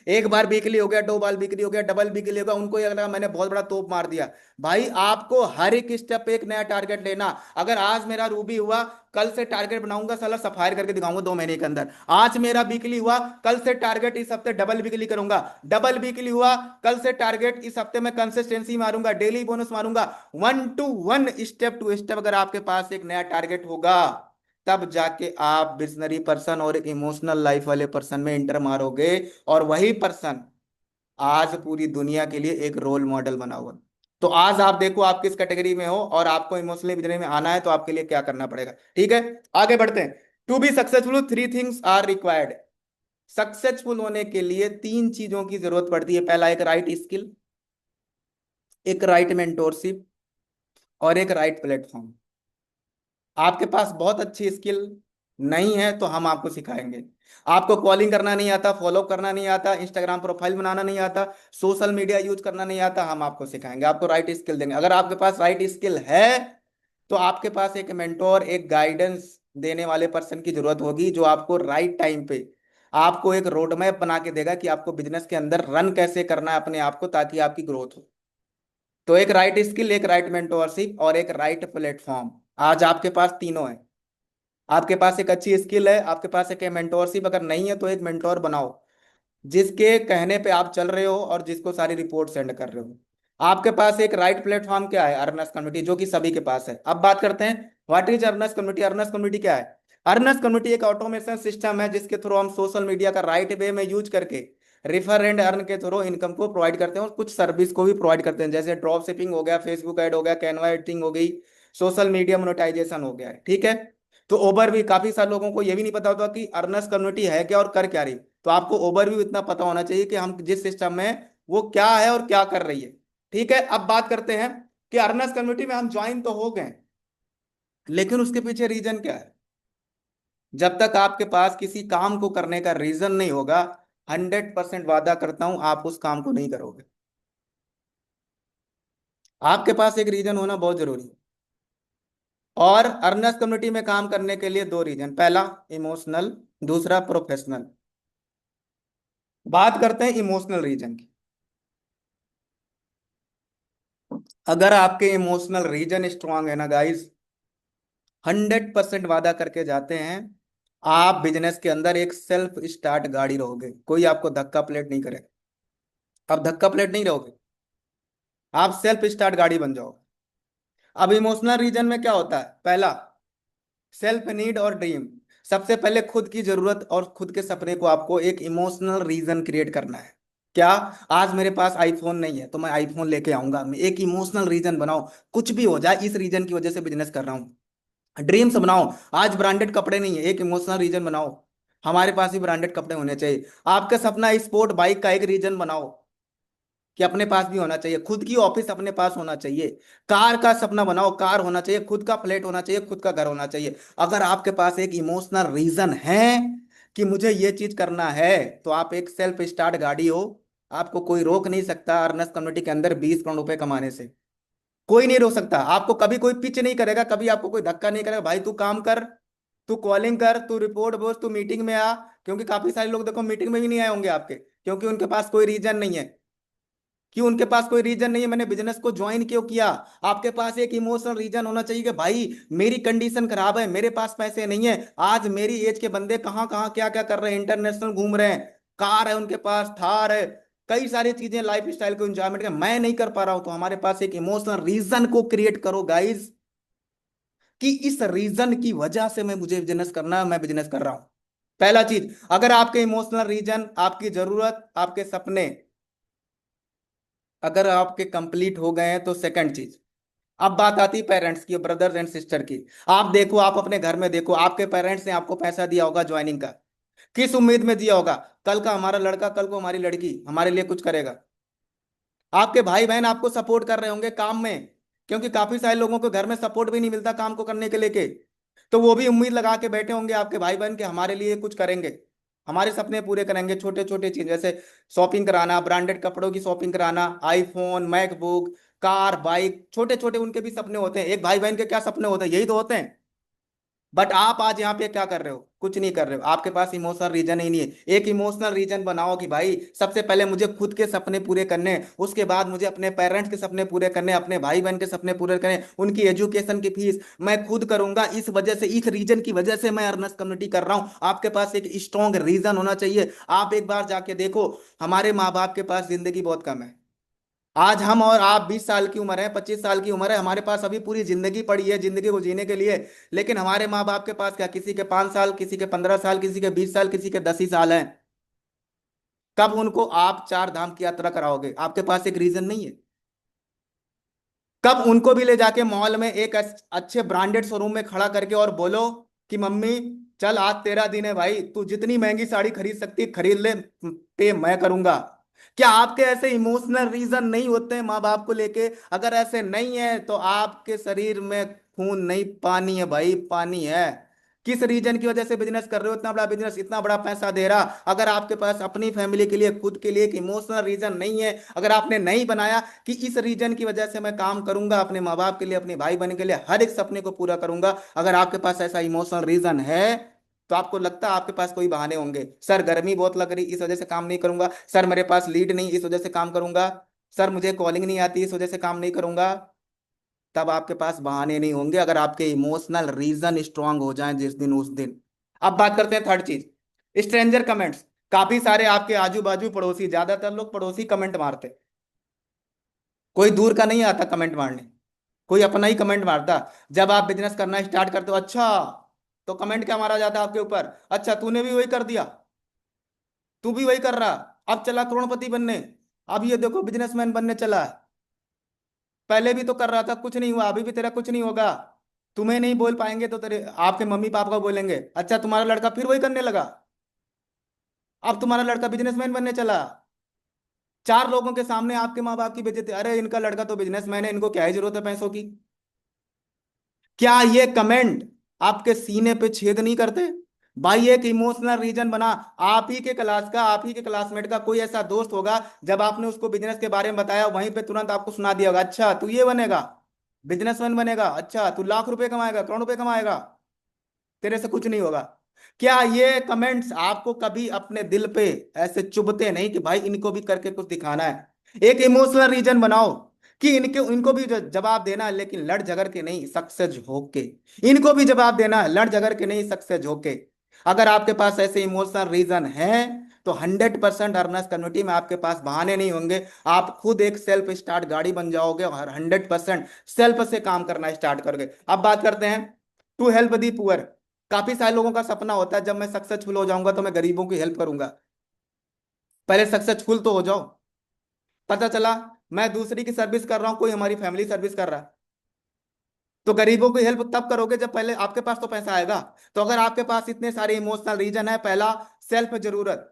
एक बार बिकली हो गया, 2 बार बिक्री हो गया, डबल बिकली होगा, उनको ये लग रहा मैंने बहुत बड़ा तोप मार दिया। भाई आपको हर एक स्टेप पे एक नया टारगेट लेना। अगर आज मेरा रूबी हुआ, कल से टारगेट बनाऊंगा साला सफायर करके दिखाऊंगा 2 महीने के अंदर। आज मेरा बिकली हुआ, कल से टारगेट इस हफ्ते डबल बिकली करूंगा। डबल बिकली हुआ, कल से टारगेट इस हफ्ते में कंसिस्टेंसी मारूंगा, डेली बोनस मारूंगा। 1 to 1, स्टेप टू स्टेप अगर आपके पास एक नया टारगेट होगा, तब जाके आप विजनरी पर्सन और एक इमोशनल लाइफ वाले पर्सन में इंटर मारोगे। और वही पर्सन आज पूरी दुनिया के लिए एक रोल मॉडल बना हुआ। तो आज आप देखो आप किस कैटेगरी में हो, और आपको इमोशनली विजनरी में आना है तो आपके लिए क्या करना पड़ेगा। ठीक है, आगे बढ़ते हैं। To be successful 3 things are required. Successful होने के लिए 3 चीजों की जरूरत पड़ती है। पहला, एक राइट स्किल, एक राइट मेंटोरशिप, और एक राइट प्लेटफॉर्म। आपके पास बहुत अच्छी स्किल नहीं है तो हम आपको सिखाएंगे। आपको कॉलिंग करना नहीं आता, फॉलो करना नहीं आता, इंस्टाग्राम प्रोफाइल बनाना नहीं आता, सोशल मीडिया यूज करना नहीं आता, हम आपको सिखाएंगे, आपको राइट स्किल देंगे। अगर आपके पास राइट स्किल है तो आपके पास एक मेंटोर, एक गाइडेंस देने वाले पर्सन की जरूरत होगी, जो आपको राइट टाइम पे आपको एक रोड मैप बना के देगा कि आपको बिजनेस के अंदर रन कैसे करना है अपने आप को, ताकि आपकी ग्रोथ हो। तो एक राइट स्किल, एक राइट मेंटोरशिप और एक राइट प्लेटफॉर्म, आज आपके पास तीनों है। आपके पास एक अच्छी स्किल है, आपके पास एक मेंटोरशिप अगर नहीं है तो एक मेंटोर बनाओ, जिसके कहने पे आप चल रहे हो और जिसको सारी रिपोर्ट सेंड कर रहे हो। आपके पास एक राइट प्लेटफॉर्म क्या है? अर्नस कम्युनिटी, जो कि सभी के पास है। अब बात करते हैं what is earns community. Earns community क्या है? अर्नस कम्युनिटी एक ऑटोमेशन सिस्टम है जिसके थ्रू हम सोशल मीडिया का राइट वे में यूज करके रेफर एंड अर्न के थ्रू इनकम को प्रोवाइड करते हैं और कुछ सर्विस को भी प्रोवाइड करते हैं, जैसे ड्रॉप शिपिंग हो गया, फेसबुक ऐड हो गया, कैनवा एडिटिंग हो गई, सोशल मीडिया मोनेटाइजेशन हो गया है। ठीक है। तो ओवर भी काफी सारे लोगों को ये भी नहीं पता होता कि अर्नस कम्युनिटी है क्या और कर क्या रही। तो आपको ओवरव्यू इतना पता होना चाहिए कि हम जिस सिस्टम में वो क्या है और क्या कर रही है। ठीक है। अब बात करते हैं कि अर्नस कम्युनिटी में हम ज्वाइन तो हो गए, लेकिन उसके पीछे रीजन क्या है? जब तक आपके पास किसी काम को करने का रीजन नहीं होगा, 100% वादा करता हूं आप उस काम को नहीं करोगे। आपके पास एक रीजन होना बहुत जरूरी है। और अर्नस कम्युनिटी में काम करने के लिए दो रीजन, पहला इमोशनल, दूसरा प्रोफेशनल। बात करते हैं इमोशनल रीजन की। अगर आपके इमोशनल रीजन स्ट्रांग है ना गाइस, 100% वादा करके जाते हैं, आप बिजनेस के अंदर एक सेल्फ स्टार्ट गाड़ी रहोगे, कोई आपको धक्का प्लेट नहीं करेगा। आप धक्का प्लेट नहीं रहोगे, आप सेल्फ स्टार्ट गाड़ी बन जाओगे। अब इमोशनल रीजन में क्या होता है? पहला, सेल्फ नीड और ड्रीम। सबसे पहले खुद की जरूरत और खुद के सपने को आपको एक इमोशनल रीजन क्रिएट करना है। क्या? आज मेरे पास आईफोन नहीं है तो मैं आईफोन लेके आऊंगा, मैं एक इमोशनल रीजन बनाओ, कुछ भी हो जाए इस रीजन की वजह से बिजनेस कर रहा हूँ। ड्रीम्स बनाओ। आज ब्रांडेड कपड़े नहीं है, एक इमोशनल रीजन बनाओ, हमारे पास भी ब्रांडेड कपड़े होने चाहिए। आपका सपना स्पोर्ट बाइक का एक रीजन बनाओ कि अपने पास भी होना चाहिए, खुद की ऑफिस अपने पास होना चाहिए। कार का सपना बनाओ, कार होना चाहिए, खुद का फ्लैट होना चाहिए, खुद का घर होना चाहिए। अगर आपके पास एक इमोशनल रीजन है कि मुझे ये चीज करना है, तो आप एक सेल्फ स्टार्ट गाड़ी हो। आपको कोई रोक नहीं सकता अर्नस कम्युनिटी के अंदर 20 करोड़ रुपए कमाने से। कोई नहीं रोक सकता आपको, कभी कोई पिच नहीं करेगा, कभी आपको कोई धक्का नहीं करेगा, भाई तू काम कर, तू कॉलिंग कर, तू रिपोर्ट बोल, तू मीटिंग में आ। क्योंकि काफी सारे लोग देखो मीटिंग में भी नहीं आए होंगे आपके, क्योंकि उनके पास कोई रीजन नहीं है। क्यों? उनके पास कोई रीजन नहीं है, मैंने बिजनेस को ज्वाइन क्यों किया। आपके पास एक इमोशनल रीजन होना चाहिए कि भाई मेरी कंडीशन खराब है, मेरे पास पैसे नहीं है। आज मेरी एज के बंदे कहाँ कहाँ क्या क्या कर रहे हैं, इंटरनेशनल घूम रहे हैं, कार है उनके पास, थार है, कई सारी चीजें लाइफ स्टाइल को एंजॉयमेंट का, मैं नहीं कर पा रहा हूं। तो हमारे पास एक इमोशनल रीजन को क्रिएट करो गाइस, कि इस रीजन की वजह से मैं मुझे बिजनेस करना है, मैं बिजनेस कर रहा हूं। पहला चीज, अगर आपके इमोशनल रीजन, आपकी जरूरत, आपके सपने अगर आपके कंप्लीट हो गए हैं, तो सेकंड चीज, अब बात आती है पेरेंट्स की, ब्रदर्स एंड सिस्टर की। आप देखो, आप अपने घर में देखो, आपके पेरेंट्स ने आपको पैसा दिया होगा ज्वाइनिंग का, किस उम्मीद में दिया होगा? कल का हमारा लड़का, कल को हमारी लड़की हमारे लिए कुछ करेगा। आपके भाई बहन आपको सपोर्ट कर रहे होंगे काम में, क्योंकि काफी सारे लोगों को घर में सपोर्ट भी नहीं मिलता काम को करने के लेके। तो वो भी उम्मीद लगा के बैठे होंगे आपके भाई बहन के हमारे लिए कुछ करेंगे, हमारे सपने पूरे करेंगे। छोटे छोटे चीज जैसे शॉपिंग कराना, ब्रांडेड कपड़ों की शॉपिंग कराना, आईफोन, मैकबुक, कार, बाइक, छोटे छोटे उनके भी सपने होते हैं। एक भाई बहन के क्या सपने होते हैं? यही तो होते हैं। बट आप आज यहाँ पे क्या कर रहे हो? कुछ नहीं कर रहे हो, आपके पास इमोशनल रीजन ही नहीं है। एक इमोशनल रीजन बनाओ कि भाई सबसे पहले मुझे खुद के सपने पूरे करने हैं, उसके बाद मुझे अपने पेरेंट्स के सपने पूरे करने हैं, अपने भाई बहन के सपने पूरे करने हैं, उनकी एजुकेशन की फीस मैं खुद करूंगा। इस वजह से, इस रीजन की वजह से मैं अर्नस कम्युनिटी कर रहा हूं। आपके पास एक स्ट्रॉन्ग रीजन होना चाहिए। आप एक बार जाके देखो, हमारे माँ बाप के पास जिंदगी बहुत कम है। आज हम और आप 20 साल की उम्र है, 25 साल की उम्र है, हमारे पास अभी पूरी जिंदगी पड़ी है जिंदगी को जीने के लिए। लेकिन हमारे माँ बाप के पास क्या, किसी के 5 साल, किसी के 15 साल, किसी के 20 साल, किसी के 10 ही साल हैं। कब उनको आप 4 धाम की यात्रा कराओगे? आपके पास एक रीजन नहीं है। कब उनको भी ले जाके मॉल में एक अच्छे ब्रांडेड शोरूम में खड़ा करके और बोलो कि मम्मी चल आज तेरा दिन है भाई, तू जितनी महंगी साड़ी खरीद सकती है खरीद ले, पे मैं करूंगा। क्या आपके ऐसे इमोशनल रीजन नहीं होते हैं माँ बाप को लेके? अगर ऐसे नहीं है तो आपके शरीर में खून नहीं, पानी है भाई, पानी है। किस रीजन की वजह से बिजनेस कर रहे हो? इतना बड़ा बिजनेस, इतना बड़ा पैसा दे रहा, अगर आपके पास अपनी फैमिली के लिए, खुद के लिए एक इमोशनल रीजन नहीं है, अगर आपने नहीं बनाया कि इस रीजन की वजह से मैं काम करूंगा, अपने माँ बाप के लिए, अपने भाई बहन के लिए, हर एक सपने को पूरा करूंगा, अगर आपके पास ऐसा इमोशनल रीजन है, तो आपको लगता है आपके पास कोई बहाने होंगे। सर गर्मी बहुत लग रही, इस वजह से काम नहीं करूंगा। सर मेरे पास लीड नहीं, इस वजह से काम करूंगा। सर मुझे कॉलिंग नहीं आती, इस वजह से काम नहीं करूंगा। तब आपके पास बहाने नहीं होंगे, अगर आपके इमोशनल रीजन स्ट्रांग हो जाएं जिस दिन उस दिन। अब बात करते हैं थर्ड चीज, स्ट्रेंजर कमेंट्स। काफी सारे आपके आजू बाजू पड़ोसी, ज्यादातर लोग पड़ोसी कमेंट मारते, कोई दूर का नहीं आता कमेंट मारने, कोई अपना ही कमेंट मारता। जब आप बिजनेस करना स्टार्ट करते हो, अच्छा, तो कमेंट क्या मारा जाता है आपके ऊपर, अच्छा तूने भी वही कर दिया, तू भी वही कर रहा, अब चला करोड़पति बनने, अब ये देखो बिजनेसमैन बनने चला है, पहले भी तो कर रहा था कुछ नहीं हुआ, अभी भी तेरा कुछ नहीं होगा। तुम्हें नहीं बोल पाएंगे तो तेरे आपके मम्मी पापा को बोलेंगे, अच्छा तुम्हारा लड़का फिर वही करने लगा, अब तुम्हारा लड़का बिजनेसमैन बनने चला। चार लोगों के सामने आपके माँ बाप की बेइज्जती, अरे इनका लड़का तो बिजनेसमैन है, इनको क्या ही जरूरत है पैसों की। क्या ये कमेंट आपके सीने पे छेद नहीं करते? भाई एक इमोशनल रीजन बना। आप ही के क्लास का, आप ही के क्लासमेट का कोई ऐसा दोस्त होगा, जब आपने उसको बिजनेस के बारे में बताया वहीं पे तुरंत आपको सुना दिया होगा, अच्छा तू ये बनेगा, बिजनेसमैन बनेगा, अच्छा तू लाख रुपए कमाएगा, करोड़ रुपए कमाएगा, तेरे से कुछ नहीं होगा। क्या ये कमेंट्स आपको कभी अपने दिल पे ऐसे चुभते नहीं कि भाई इनको भी करके कुछ दिखाना है? एक इमोशनल रीजन बनाओ कि इनके इनको भी जवाब देना है, लेकिन लड़ झगड़ के नहीं, सक्सेस होके। इनको भी जवाब देना है, लड़ झगड़ के नहीं, सक्सेस होके। अगर आपके पास ऐसे इमोशनल रीजन है तो 100% अर्नर्स कम्युनिटी में आपके पास बहाने नहीं होंगे। आप खुद एक सेल्फ स्टार्ट गाड़ी बन जाओगे और 100% सेल्फ से काम करना स्टार्ट करोगे। अब बात करते हैं टू हेल्प दी पुअर। काफी सारे लोगों का सपना होता है जब मैं सक्सेसफुल हो जाऊंगा तो मैं गरीबों की हेल्प करूंगा। पहले सक्सेसफुल तो हो जाओ। पता चला मैं दूसरी की सर्विस कर रहा हूं, कोई हमारी फैमिली सर्विस कर रहा है, तो गरीबों की हेल्प तब करोगे जब पहले आपके पास तो पैसा आएगा। तो अगर आपके पास इतने सारे इमोशनल रीजन है, पहला सेल्फ जरूरत,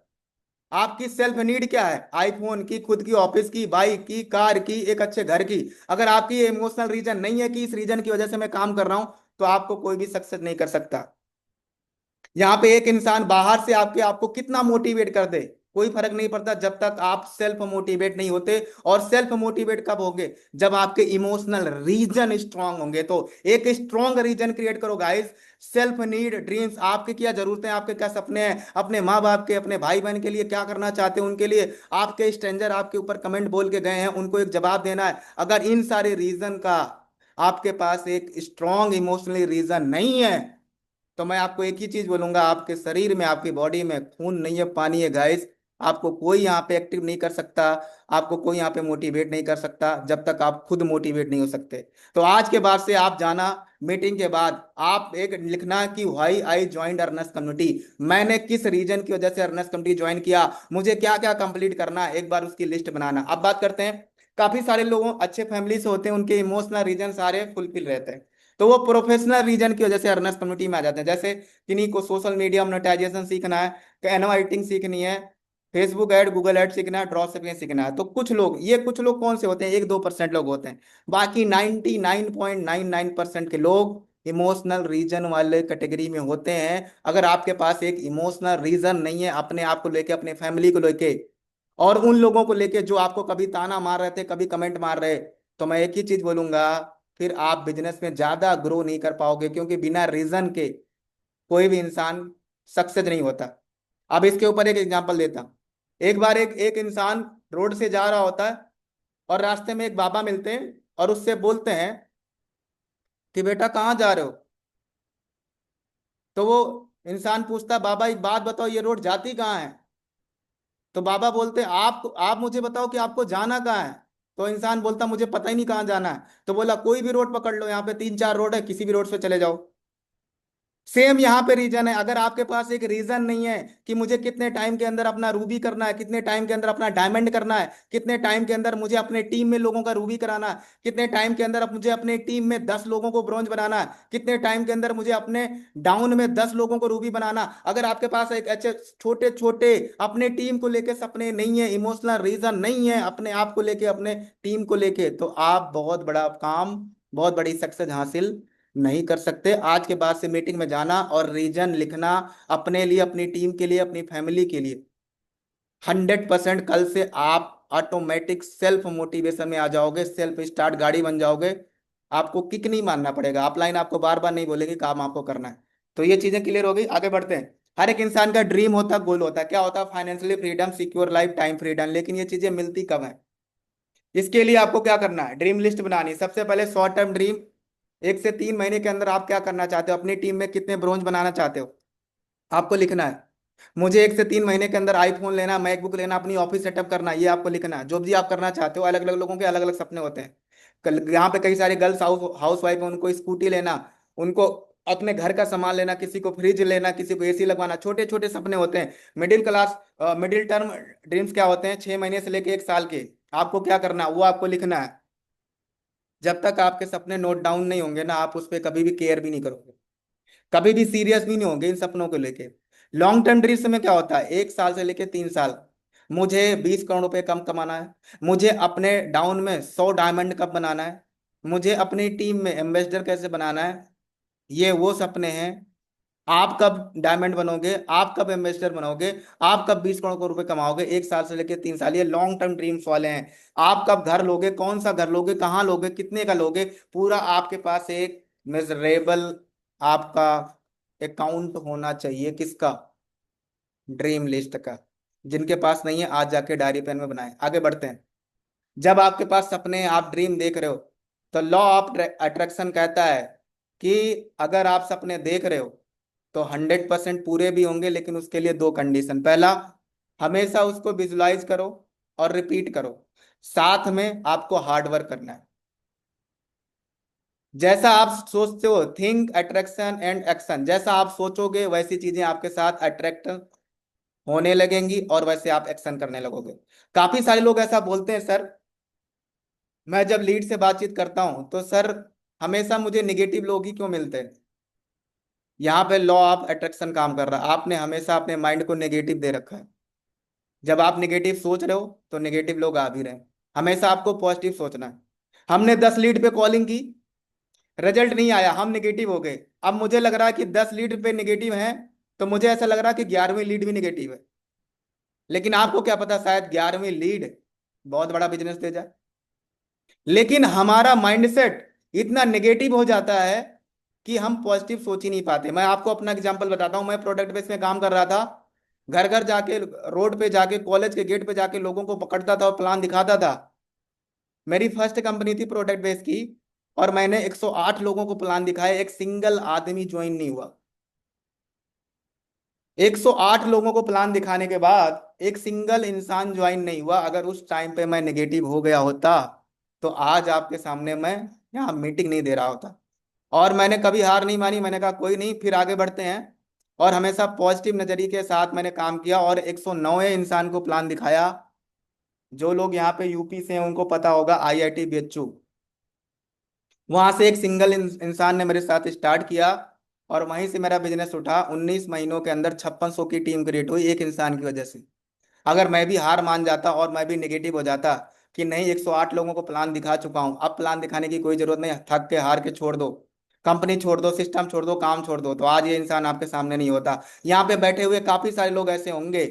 आपकी सेल्फ नीड क्या है, आईफोन की, खुद की ऑफिस की, बाइक की, कार की, एक अच्छे घर की। अगर आपकी ये इमोशनल रीजन नहीं है कि इस रीजन की वजह से मैं काम कर रहा हूं, तो आपको कोई भी सक्सेस नहीं कर सकता। यहाँ पे एक इंसान बाहर से आपके आपको कितना मोटिवेट कर दे, कोई फर्क नहीं पड़ता जब तक आप सेल्फ मोटिवेट नहीं होते। और सेल्फ मोटिवेट कब होगे, जब आपके इमोशनल रीजन स्ट्रांग होंगे। तो एक स्ट्रांग रीजन क्रिएट करो गाइस। सेल्फ नीड, ड्रीम्स, आपके क्या जरूरतें हैं, आपके क्या सपने हैं, अपने माँ बाप के, अपने भाई बहन के लिए क्या करना चाहते हैं उनके लिए। आपके स्ट्रेंजर आपके ऊपर कमेंट बोल के गए हैं, उनको एक जवाब देना है। अगर इन सारे रीजन का आपके पास एक स्ट्रांग इमोशनली रीजन नहीं है, तो मैं आपको एक ही चीज बोलूंगा, आपके शरीर में, आपकी बॉडी में खून नहीं है, पानी है गाइस। आपको कोई यहाँ पे एक्टिव नहीं कर सकता, आपको कोई यहाँ पे मोटिवेट नहीं कर सकता जब तक आप खुद मोटिवेट नहीं हो सकते। तो आज के बाद से आप जाना, मीटिंग के बाद आप एक लिखना कि why I joined earns community, मैंने किस रीजन की वजह से अर्नस कम्युनिटी ज्वाइन किया, मुझे क्या क्या कंप्लीट करना है, एक बार उसकी लिस्ट बनाना। अब बात करते हैं, काफी सारे लोगों अच्छे फैमिली से होते हैं, उनके इमोशनल रीजन सारे फुलफिल रहते हैं, तो वो प्रोफेशनल रीजन की वजह से अर्नर्स कम्युनिटी में आ जाते हैं। जैसे किन्हीं को सोशल मीडिया मोनेटाइजेशन सीखना है, कैनवा एडिटिंग सीखनी है, फेसबुक ऐड, गूगल ऐड सीखना है, ड्रॉप शिपिंग सीखना है। तो कुछ लोग, ये कुछ लोग कौन से होते हैं, 1-2% लोग होते हैं। बाकी 99.99% के लोग इमोशनल रीजन वाले कैटेगरी में होते हैं। अगर आपके पास एक इमोशनल रीजन नहीं है अपने आप को लेके, अपने फैमिली को लेके, और उन लोगों को लेके जो आपको कभी ताना मार रहे थे, कभी कमेंट मार रहे, तो मैं एक ही चीज बोलूंगा, फिर आप बिजनेस में ज्यादा ग्रो नहीं कर पाओगे, क्योंकि बिना रीजन के कोई भी इंसान सक्सेस नहीं होता। अब इसके ऊपर एक एग्जांपल देता हूं। एक बार एक एक इंसान रोड से जा रहा होता है, और रास्ते में एक बाबा मिलते हैं और उससे बोलते हैं कि बेटा कहाँ जा रहे हो। तो वो इंसान पूछता है, बाबा एक बात बताओ, ये रोड जाती कहाँ है? तो बाबा बोलते आप मुझे बताओ कि आपको जाना कहाँ है। तो इंसान बोलता मुझे पता ही नहीं कहाँ जाना है। तो बोला कोई भी रोड पकड़ लो, यहाँ पे 3-4 रोड है, किसी भी रोड से चले जाओ। सेम यहाँ पे रीजन है, अगर आपके पास एक रीजन नहीं है कि मुझे कितने टाइम के अंदर अपना रूबी करना है, कितने टाइम के अंदर अपना डायमंड करना है, कितने टाइम के अंदर मुझे अपने टीम में लोगों का रूबी कराना है, कितने टाइम के अंदर अब मुझे अपने टीम में 10 लोगों को ब्रॉन्ज बनाना है, कितने टाइम के अंदर मुझे अपने डाउन में 10 लोगों को रूबी बनाना, अगर आपके पास एक अच्छे छोटे छोटे अपने टीम को लेके सपने नहीं है, इमोशनल रीजन नहीं है अपने आप को लेके, अपने टीम को लेके, तो आप बहुत बड़ा काम, बहुत बड़ी सक्सेस हासिल नहीं कर सकते। आज के बाद से मीटिंग में जाना और रीजन लिखना, अपने लिए, अपनी टीम के लिए, अपनी फैमिली के लिए। 100% कल से आप ऑटोमेटिक सेल्फ मोटिवेशन में आ जाओगे, सेल्फ स्टार्ट गाड़ी बन जाओगे। आपको किक नहीं मानना पड़ेगा, अपलाइन आपको बार बार नहीं बोलेगी काम आपको करना है। तो ये चीजें क्लियर हो गई, आगे बढ़ते हैं। हर एक इंसान का ड्रीम होता है, गोल होता है, क्या होता है, financially freedom, secure life, time freedom. लेकिन ये चीजें मिलती कब है? इसके लिए आपको क्या करना है, ड्रीम लिस्ट बनानी है। सबसे पहले शॉर्ट टर्म ड्रीम, 1 से 3 महीने के अंदर आप क्या करना चाहते हो, अपनी टीम में कितने ब्रोंज बनाना चाहते हो, आपको लिखना है। मुझे 1 से 3 महीने के अंदर आईफोन लेना, मैकबुक लेना, अपनी ऑफिस सेटअप करना, ये आपको लिखना है। जो भी आप करना चाहते हो, अलग अलग लोगों के अलग अलग सपने होते हैं। यहाँ पे कई सारे गर्ल्स हाउस वाइफ है, उनको स्कूटी लेना, उनको अपने घर का सामान लेना, किसी को फ्रिज लेना, किसी को एसी लगवाना, छोटे छोटे सपने होते हैं। मिडिल टर्म ड्रीम्स क्या होते हैं, 6 महीने से लेके 1 साल के। आपको क्या करना है वो आपको लिखना है। जब तक आपके सपने नोट डाउन नहीं होंगे ना, आप उस पर कभी भी केयर भी नहीं करोगे, कभी भी सीरियस भी नहीं होंगे इन सपनों को लेके। लॉन्ग टर्म ड्रीम्स में क्या होता है, 1 साल से लेके 3 साल, मुझे 20 करोड़ रुपए कम कमाना है, मुझे अपने डाउन में 100 डायमंड कब बनाना है, मुझे अपनी टीम में एम्बेसडर कैसे बनाना है। ये वो सपने हैं। आप कब डायमंड बनोगे, आप कब एम्बेसडर बनोगे, आप कब 20 करोड़ रुपए कमाओगे, 1 साल से लेके 3 साल, ये लॉन्ग टर्म ड्रीम्स वाले हैं। आप कब घर लोगे, कौन सा घर लोगे, कहाँ लोगे, कितने का लोगे, पूरा आपके पास एक मेजरेबल आपका अकाउंट होना चाहिए। किसका, ड्रीम लिस्ट का। जिनके पास नहीं है आज जाके डायरी पेन में बनाएं। आगे बढ़ते हैं। जब आपके पास सपने, आप ड्रीम देख रहे हो, तो लॉ ऑफ अट्रैक्शन कहता है कि अगर आप सपने देख रहे हो तो 100% पूरे भी होंगे, लेकिन उसके लिए 2 कंडीशन। पहला, हमेशा उसको विजुलाइज करो और रिपीट करो, साथ में आपको हार्ड वर्क करना है। जैसा आप सोचते हो, थिंक अट्रैक्शन एंड एक्शन, जैसा आप सोचोगे वैसी चीजें आपके साथ अट्रैक्ट होने लगेंगी और वैसे आप एक्शन करने लगोगे। काफी सारे लोग ऐसा बोलते हैं, सर मैं जब लीड से बातचीत करता हूं तो सर हमेशा मुझे निगेटिव लोग ही क्यों मिलते हैं। यहाँ पे लॉ ऑफ अट्रैक्शन काम कर रहा है, आपने हमेशा अपने माइंड को नेगेटिव दे रखा है। जब आप नेगेटिव सोच रहे हो तो नेगेटिव लोग आ भी रहे हैं। हमेशा आपको पॉजिटिव सोचना है। हमने 10 लीड पे कॉलिंग की, रिजल्ट नहीं आया, हम नेगेटिव हो गए। अब मुझे लग रहा है कि 10 लीड पे नेगेटिव है, तो मुझे ऐसा लग रहा है कि 11वीं लीड भी नेगेटिव है। लेकिन आपको क्या पता, शायद 11वीं लीड बहुत बड़ा बिजनेस दे जाए। लेकिन हमारा माइंडसेट इतना नेगेटिव हो जाता है कि हम पॉजिटिव सोच ही नहीं पाते। मैं आपको अपना एग्जांपल बताता हूं, मैं प्रोडक्ट बेस में काम कर रहा था। घर घर जाके, रोड पे जाके, कॉलेज के गेट पे जाके लोगों को पकड़ता था और प्लान दिखाता था। मेरी फर्स्ट कंपनी थी प्रोडक्ट बेस की, और मैंने 108 लोगों को प्लान दिखाया, एक सिंगल आदमी ज्वाइन नहीं हुआ। 108 लोगों को प्लान दिखाने के बाद एक सिंगल इंसान ज्वाइन नहीं हुआ। अगर उस टाइम पे मैं नेगेटिव हो गया होता तो आज आपके सामने मैं यहाँ मीटिंग नहीं दे रहा होता। और मैंने कभी हार नहीं मानी, मैंने कहा कोई नहीं, फिर आगे बढ़ते हैं। और हमेशा पॉजिटिव नजरिए के साथ मैंने काम किया और 109 इंसान को प्लान दिखाया। जो लोग यहाँ पे यूपी से हैं उनको पता होगा, IIT BHU, वहां से एक सिंगल इंसान ने मेरे साथ स्टार्ट किया और वहीं से मेरा बिजनेस उठा। 19 महीनों के अंदर 5600 की टीम क्रिएट हुई एक इंसान की वजह से। अगर मैं भी हार मान जाता और मैं भी नेगेटिव हो जाता कि नहीं, 108 लोगों को प्लान दिखा चुका हूं, अब प्लान दिखाने की कोई जरूरत नहीं, थक के हार के छोड़ दो, कंपनी छोड़ दो, सिस्टम छोड़ दो, काम छोड़ दो, तो आज ये इंसान आपके सामने नहीं होता। यहाँ पे बैठे हुए काफी सारे लोग ऐसे होंगे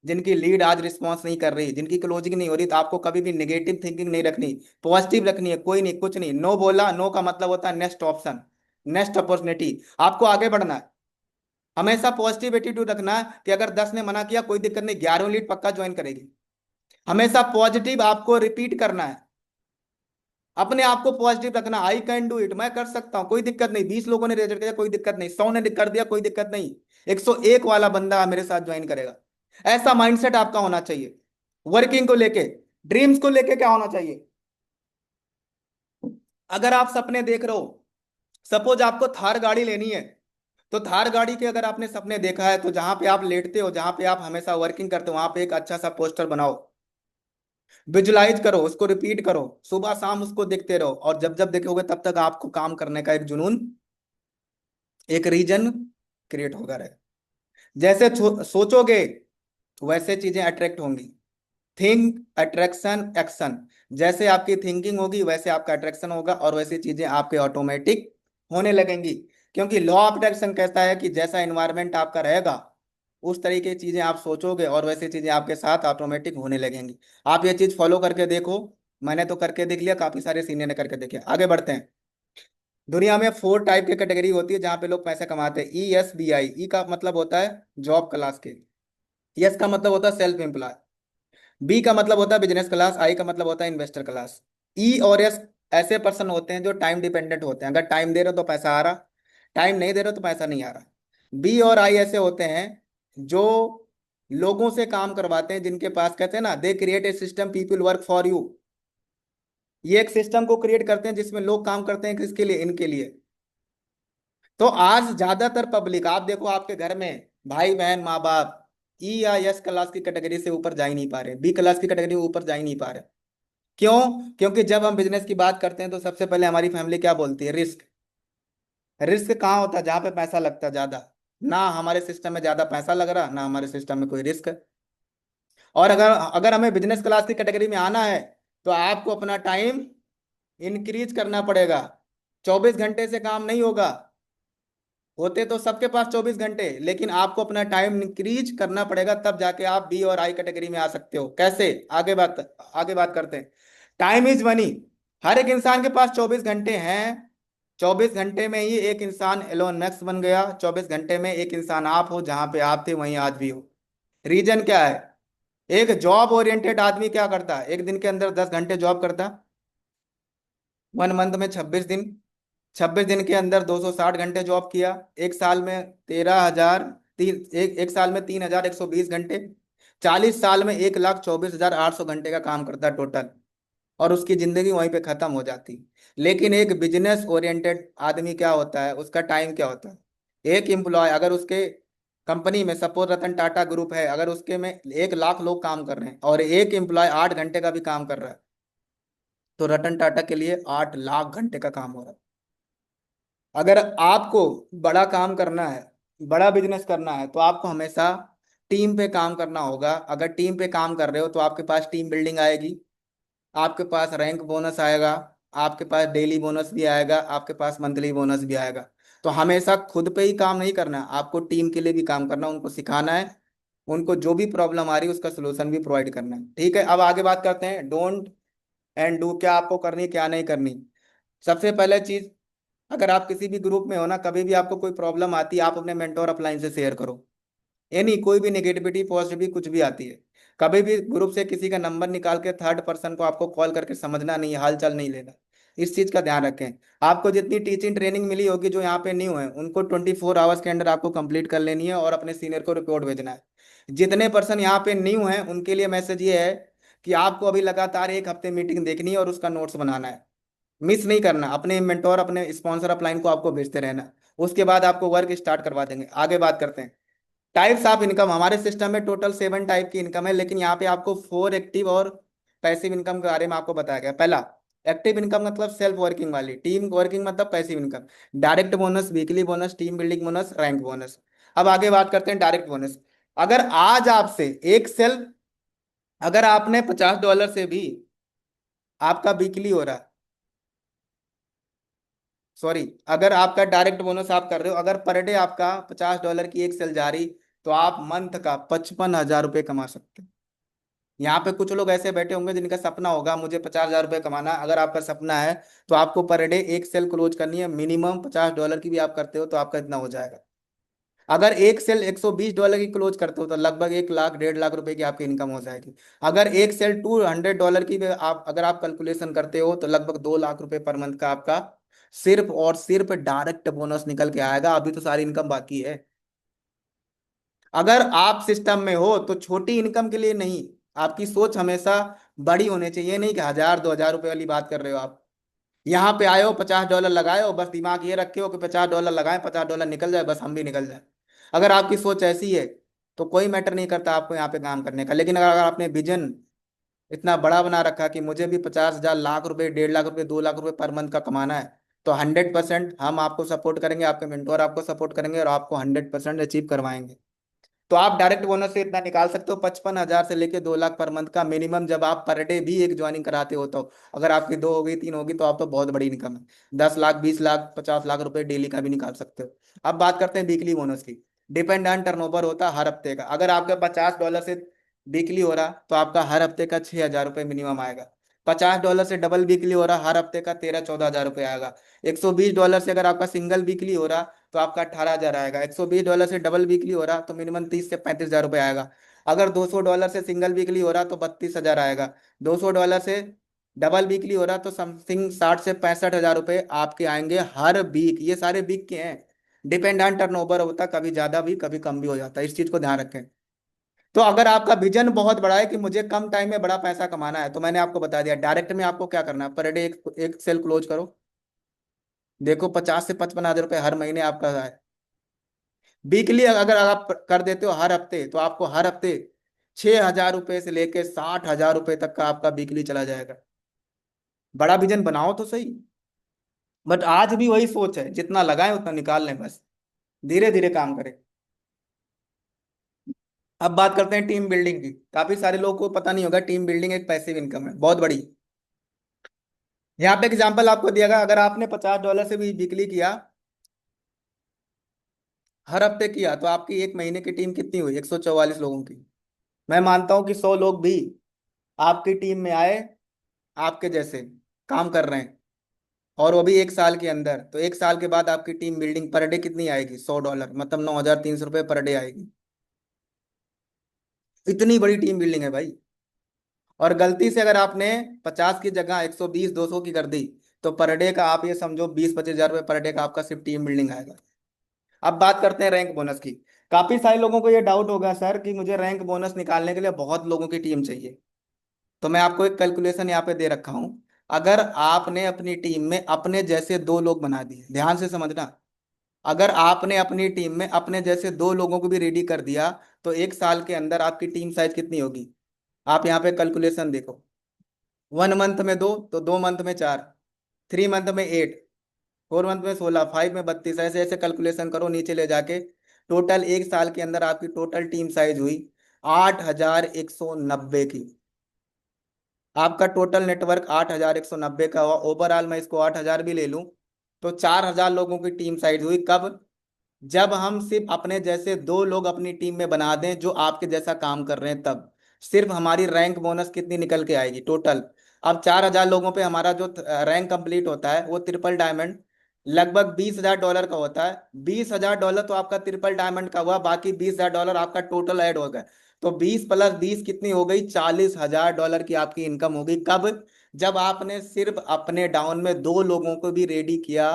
जिनकी लीड आज रिस्पॉन्स नहीं कर रही, जिनकी क्लोजिंग नहीं हो रही। तो आपको कभी भी नेगेटिव थिंकिंग नहीं रखनी, पॉजिटिव रखनी है। कोई नहीं, कुछ नहीं, नो बोला, नो का मतलब होता है नेक्स्ट ऑप्शन, नेक्स्ट अपॉर्चुनिटी। आपको आगे बढ़ना है, हमेशा पॉजिटिव एटीट्यूड रखना है कि अगर 10 ने मना किया कोई दिक्कत नहीं, 11वीं लीड पक्का ज्वाइन करेगी। हमेशा पॉजिटिव आपको रिपीट करना है, अपने आप को पॉजिटिव रखना। आई कैन डू इट, मैं कर सकता हूँ, कोई दिक्कत नहीं। 20 लोगों ने रिजेक्ट किया, कोई दिक्कत नहीं। 100 ने कर दिया, कोई दिक्कत नहीं। 101 वाला बंदा मेरे साथ ज्वाइन करेगा। ऐसा माइंडसेट आपका होना चाहिए। वर्किंग को लेके, ड्रीम्स को लेके क्या होना चाहिए, अगर आप सपने देख रहे हो, सपोज आपको थार गाड़ी लेनी है, तो थार गाड़ी के अगर आपने सपने देखा है, तो जहां पे आप लेटते हो, जहां पे आप हमेशा वर्किंग करते हो, वहां पे एक अच्छा सा पोस्टर बनाओ, विजुलाइज करो, उसको रिपीट करो, सुबह शाम उसको देखते रहो, और जब जब देखोगे तब तक आपको काम करने का एक जुनून, एक रीजन क्रिएट होगा रहे। जैसे सोचोगे वैसे चीजें अट्रैक्ट होंगी। थिंक अट्रैक्शन एक्शन, जैसे आपकी थिंकिंग होगी वैसे आपका अट्रैक्शन होगा, और वैसी चीजें आपके ऑटोमेटिक होने लगेंगी। क्योंकि लॉ ऑफ अट्रैक्शन कहता है कि जैसा एनवायरनमेंट आपका रहेगा, उस तरीके की चीजें आप सोचोगे और वैसी चीजें आपके साथ ऑटोमेटिक होने लगेंगी। आप ये चीज फॉलो करके देखो। मैंने तो करके देख लिया, काफी सारे सीनियर ने करके देखे। आगे बढ़ते हैं। दुनिया में 4 टाइप की कैटेगरी होती है जहां पे लोग पैसे कमाते हैं। ESBI, ई का मतलब होता है जॉब क्लास के, यस का मतलब होता है सेल्फ एम्प्लॉय, बी का मतलब होता है बिजनेस क्लास, आई का मतलब होता है इन्वेस्टर क्लास। ई और एस ऐसे पर्सन होते हैं जो टाइम डिपेंडेंट होते हैं, अगर टाइम दे रहे हो तो पैसा आ रहा, टाइम नहीं दे रहे हो तो पैसा नहीं आ रहा। बी और आई ऐसे होते हैं जो लोगों से काम करवाते हैं, जिनके पास कहते हैं ना, they create a system people work for you. ये एक सिस्टम को क्रिएट करते हैं जिसमें लोग काम करते हैं, किसके लिए, इनके लिए। तो आज ज्यादातर पब्लिक आप देखो आपके घर में, भाई बहन माँ बाप, ई या एस क्लास की कैटेगरी से ऊपर जा ही नहीं पा रहे, बी क्लास की कैटेगरी में ऊपर जा ही नहीं पा रहे। क्यों? क्योंकि जब हम बिजनेस की बात करते हैं तो सबसे पहले हमारी फैमिली क्या बोलती है, रिस्क। रिस्क कहाँ होता है? जहाँ पे पैसा लगता है ज्यादा। ना हमारे सिस्टम में ज्यादा पैसा लग रहा, ना हमारे सिस्टम में कोई रिस्क। और अगर अगर हमें बिजनेस क्लास की कैटेगरी में आना है तो आपको अपना टाइम इंक्रीज करना पड़ेगा। 24 घंटे से काम नहीं होगा। होते तो सबके पास 24 घंटे, लेकिन आपको अपना टाइम इंक्रीज करना पड़ेगा, तब जाके आप बी और आई कैटेगरी में आ सकते हो। कैसे? आगे बात करते हैं। Time is money. हर एक इंसान के पास 24 घंटे हैं। 24 घंटे में ही एक इंसान एलोन मैक्स बन गया, 24 घंटे में एक इंसान आप हो, जहां पे आप थे वहीं आज भी हो। रीजन क्या है? एक जॉब ओरिएंटेड आदमी क्या करता है, एक दिन के अंदर 10 घंटे जॉब करता, 1 मंथ में 26 दिन, 26 दिन के अंदर 260 घंटे जॉब किया। एक साल में 13,000, एक साल में 3,120 घंटे। 40 साल में 1,24,800 घंटे का काम करता है टोटल। और उसकी जिंदगी वहीं पे खत्म हो जाती। लेकिन एक बिजनेस ओरिएंटेड आदमी क्या होता है, उसका टाइम क्या होता है? एक एम्प्लॉय अगर उसके कंपनी में, सपोज रतन टाटा ग्रुप है, अगर उसके में 1 लाख लोग काम कर रहे हैं और एक एम्प्लॉय 8 घंटे का भी काम कर रहा है, तो रतन टाटा के लिए 8 लाख घंटे का काम हो रहा है। अगर आपको बड़ा काम करना है, बड़ा बिजनेस करना है, तो आपको हमेशा टीम पे काम करना होगा। अगर टीम पे काम कर रहे हो तो आपके पास टीम बिल्डिंग आएगी, आपके पास रैंक बोनस आएगा, आपके पास डेली बोनस भी आएगा, आपके पास मंथली बोनस भी आएगा। तो हमेशा खुद पे ही काम नहीं करना है, आपको टीम के लिए भी काम करना है, उनको सिखाना है, उनको जो भी प्रॉब्लम आ रही है उसका सोल्यूशन भी प्रोवाइड करना है। ठीक है, अब आगे बात करते हैं डोंट एंड डू, क्या आपको करनी क्या नहीं करनी। सबसे पहले चीज, अगर आप किसी भी ग्रुप में हो ना, कभी भी आपको कोई प्रॉब्लम आती है, आप अपने मेंटोर अपलाइन से शेयर करो। एनी कोई भी नेगेटिविटी पॉजिटिविटी कुछ भी आती है, कभी भी ग्रुप से किसी का नंबर निकाल के थर्ड पर्सन को आपको कॉल करके समझना नहीं है, हाल चाल नहीं लेना। इस चीज का ध्यान रखें। आपको जितनी टीचिंग ट्रेनिंग मिली होगी, जो यहाँ पे न्यू है, उनको 24 आवर्स के अंदर आपको कंप्लीट कर लेनी है और अपने सीनियर को रिपोर्ट भेजना है। जितने पर्सन यहाँ पे न्यू हैं उनके लिए मैसेज ये है कि आपको अभी लगातार 1 हफ्ते मीटिंग देखनी है और उसका नोट्स बनाना है। मिस नहीं करना, अपने मेंटोर अपने स्पॉन्सर अपलाइन को आपको भेजते रहना। उसके बाद आपको वर्क स्टार्ट करवा देंगे। आगे बात करते हैं। टाइप्स ऑफ इनकम, हमारे सिस्टम में टोटल 7 टाइप की इनकम है, लेकिन यहाँ पे आपको 4 एक्टिव और पैसिव इनकम के बारे में आपको बताया गया। पहला, एक्टिव इनकम मतलब सेल्फ वर्किंग वाली, टीम वर्किंग मतलब passive income, direct bonus, weekly bonus, team building bonus, rank bonus. अब आगे बात करते हैं डायरेक्ट बोनस। अगर आज आपसे एक सेल, अगर आपने $50 से भी आपका वीकली हो रहा है, सॉरी, अगर आपका डायरेक्ट बोनस आप कर रहे हो, अगर पर डे आपका $50 की एक सेल जा रही, तो आप मंथ का 55,000 रुपये कमा सकते हैं। यहाँ पे कुछ लोग ऐसे बैठे होंगे जिनका सपना होगा मुझे 50,000 रुपये कमाना। अगर आपका सपना है तो आपको पर डे एक सेल क्लोज करनी है, मिनिमम $50 की भी आप करते हो तो आपका इतना हो जाएगा। अगर एक सेल $120 की क्लोज करते हो तो लगभग 1 लाख 1.5 लाख रुपए की आपकी इनकम हो जाएगी। अगर एक सेल $200 की भी आप अगर आप कैलकुलेशन करते हो तो लगभग 2 लाख रुपए पर मंथ का आपका सिर्फ और सिर्फ डायरेक्ट बोनस निकल के आएगा। अभी तो सारी इनकम बाकी है। अगर आप सिस्टम में हो तो छोटी इनकम के लिए नहीं, आपकी सोच हमेशा बड़ी होनी चाहिए। नहीं कि 1,000 2,000 रुपए वाली बात कर रहे हो आप। यहाँ पे आए हो, $50 लगाए हो, बस दिमाग ये रखे हो कि $50 लगाए, $50 निकल जाए, बस हम भी निकल जाए। अगर आपकी सोच ऐसी है तो कोई मैटर नहीं करता आपको यहाँ पे काम करने का। लेकिन अगर आपने विजन इतना बड़ा बना रखा कि मुझे भी 50,000, लाख रुपए, 1.5 लाख रुपए, 2 लाख रुपए पर मंथ का कमाना है, तो 100% हम आपको सपोर्ट करेंगे, आपके मेंटोर आपको सपोर्ट करेंगे और आपको 100% अचीव करवाएंगे। तो आप डायरेक्ट बोनस से इतना निकाल सकते हो, 55,000 से लेके 2 लाख पर मंथ का मिनिमम, जब आप पर डे भी एक ज्वाइनिंग कराते हो तो। अगर आपकी 2 होगी 3 होगी तो आप तो बहुत बड़ी इनकम है, 10 लाख 20 लाख 50 लाख रुपए डेली का भी निकाल सकते हो। अब बात करते हैं वीकली बोनस की। डिपेंड ऑन टर्नओवर होता है हर हफ्ते का। अगर आपका $50 से वीकली हो रहा तो आपका हर हफ्ते का $6,000 मिनिमम आएगा। $50 से डबल वीकली हो रहा, हर हफ्ते का 13-14 हज़ार रुपये आएगा। $120 से अगर आपका सिंगल वीकली हो रहा तो आपका 18 हज़ार आएगा। $120 से डबल वीकली हो रहा तो मिनिमम 30 से 35 हज़ार रुपये आएगा। अगर $200 से सिंगल वीकली हो रहा तो 32 हज़ार आएगा। $200 से डबल वीकली हो रहा तो समथिंग 60 से 65 हज़ार रुपये आपके आएंगे हर वीक। ये सारे वीक के हैं, डिपेंड ऑन टर्नओवर होता है, कभी ज्यादा भी कभी कम भी हो जाता है, इस चीज को ध्यान रखें। तो अगर आपका विजन बहुत बड़ा है कि मुझे कम टाइम में बड़ा पैसा कमाना है, तो मैंने आपको बता दिया डायरेक्ट में आपको क्या करना है, पर डे एक सेल क्लोज करो। देखो 50 से 55 हज़ार रुपये हर महीने आपका है। वीकली अगर आप कर देते हो हर हफ्ते, तो आपको हर हफ्ते 6 हज़ार रुपये से लेके 60 हज़ार रुपये तक का आपका वीकली चला जाएगा। बड़ा विजन बनाओ तो सही। बट आज भी वही सोच है, जितना लगाएं उतना निकाल लें बस, धीरे धीरे काम करें। अब बात करते हैं टीम बिल्डिंग की। काफी सारे लोगों को पता नहीं होगा टीम बिल्डिंग एक पैसिव इनकम है बहुत बड़ी। यहाँ पे एग्जांपल आपको दिया गया, अगर आपने $50 से भी वीकली किया, हर हफ्ते किया, तो आपकी एक महीने की टीम कितनी हुई, 144 लोगों की। मैं मानता हूं कि 100 लोग भी आपकी टीम में आए, आपके जैसे काम कर रहे हैं, और वो भी एक साल के अंदर, तो एक साल के बाद आपकी टीम बिल्डिंग पर डे कितनी आएगी, $100, मतलब $9,300 पर डे आएगी। इतनी बड़ी टीम बिल्डिंग है भाई। और गलती से अगर आपने 50 की जगह 120 200 की कर दी, तो पर डे का आप ये समझो 20-25 हज़ार रुपये पर डे का आपका सिर्फ टीम बिल्डिंग आएगा। अब बात करते हैं रैंक बोनस की। काफी सारे लोगों को ये डाउट होगा सर कि मुझे रैंक बोनस निकालने के लिए बहुत लोगों की टीम चाहिए। तो मैं आपको एक कैलकुलेशन यहाँ पे दे रखा हूं। अगर आपने अपनी टीम में अपने जैसे 2 लोग बना दिए, ध्यान से समझना, अगर आपने अपनी टीम में अपने जैसे 2 लोगों को भी रेडी कर दिया, तो एक साल के अंदर आपकी टीम साइज कितनी होगी। आप यहाँ पे कैलकुलेशन देखो, 1 मंथ में 2, तो 2 मंथ में 4, 3 मंथ में 8, 4 मंथ में 16, 5 में 32, ऐसे ऐसे कैलकुलेशन करो नीचे ले जाके। टोटल एक साल के अंदर आपकी टोटल टीम साइज हुई 8,190 की। आपका टोटल नेटवर्क 8,190 का हुआ। ओवरऑल मैं इसको 8,000 भी ले लूं, तो 4,000 लोगों की टीम साइज हुई। कब? जब हम सिर्फ अपने जैसे 2 लोग अपनी टीम में बना दें जो आपके जैसा काम कर रहे हैं, तब सिर्फ हमारी रैंक बोनस कितनी निकल के आएगी टोटल। अब 4,000 लोगों पे हमारा जो रैंक कंप्लीट होता है वो ट्रिपल डायमंड लगभग $20,000 का होता है। $20,000 तो आपका ट्रिपल डायमंड का हुआ, बाकी $20,000 आपका टोटल ऐड हो गया। तो 20 + 20 कितनी हो गई, $40,000 की आपकी इनकम होगी। कब? जब आपने सिर्फ अपने डाउन में 2 लोगों को भी रेडी किया,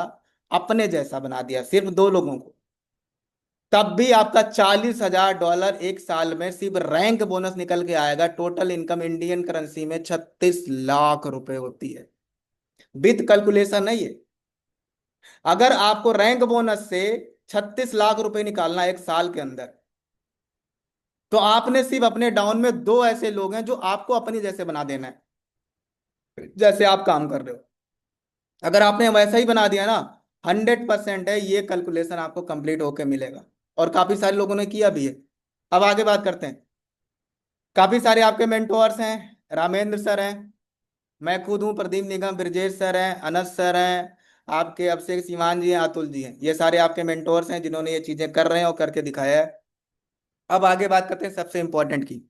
अपने जैसा बना दिया सिर्फ 2 लोगों को, तब भी आपका $40,000 एक साल में सिर्फ रैंक बोनस निकल के आएगा। टोटल इनकम इंडियन करेंसी में 36 लाख रुपए होती है, विद कैलकुलेशन है ये। अगर आपको रैंक बोनस से 36 लाख रुपए निकालना है एक साल के अंदर, तो आपने सिर्फ अपने डाउन में 2 ऐसे लोग हैं जो आपको अपनी जैसे बना देना है, जैसे आप काम कर रहे हो। अगर आपने वैसा ही बना दिया ना, 100% है ये कैलकुलेशन आपको कंप्लीट होके मिलेगा। और काफी सारे लोगों ने किया भी है। अब आगे बात करते हैं। काफी सारे आपके मेंटोर्स हैं, रामेंद्र सर हैं, मैं खुद हूँ, प्रदीप निगम, ब्रजेश सर हैं, अनस सर हैं, आपके अभिषेक सीमान जी हैं, अतुल जी हैं। ये सारे आपके मेंटोर्स हैं जिन्होंने ये चीजें कर रहे हैं और करके दिखाया है। अब आगे बात करते हैं सबसे इंपॉर्टेंट की।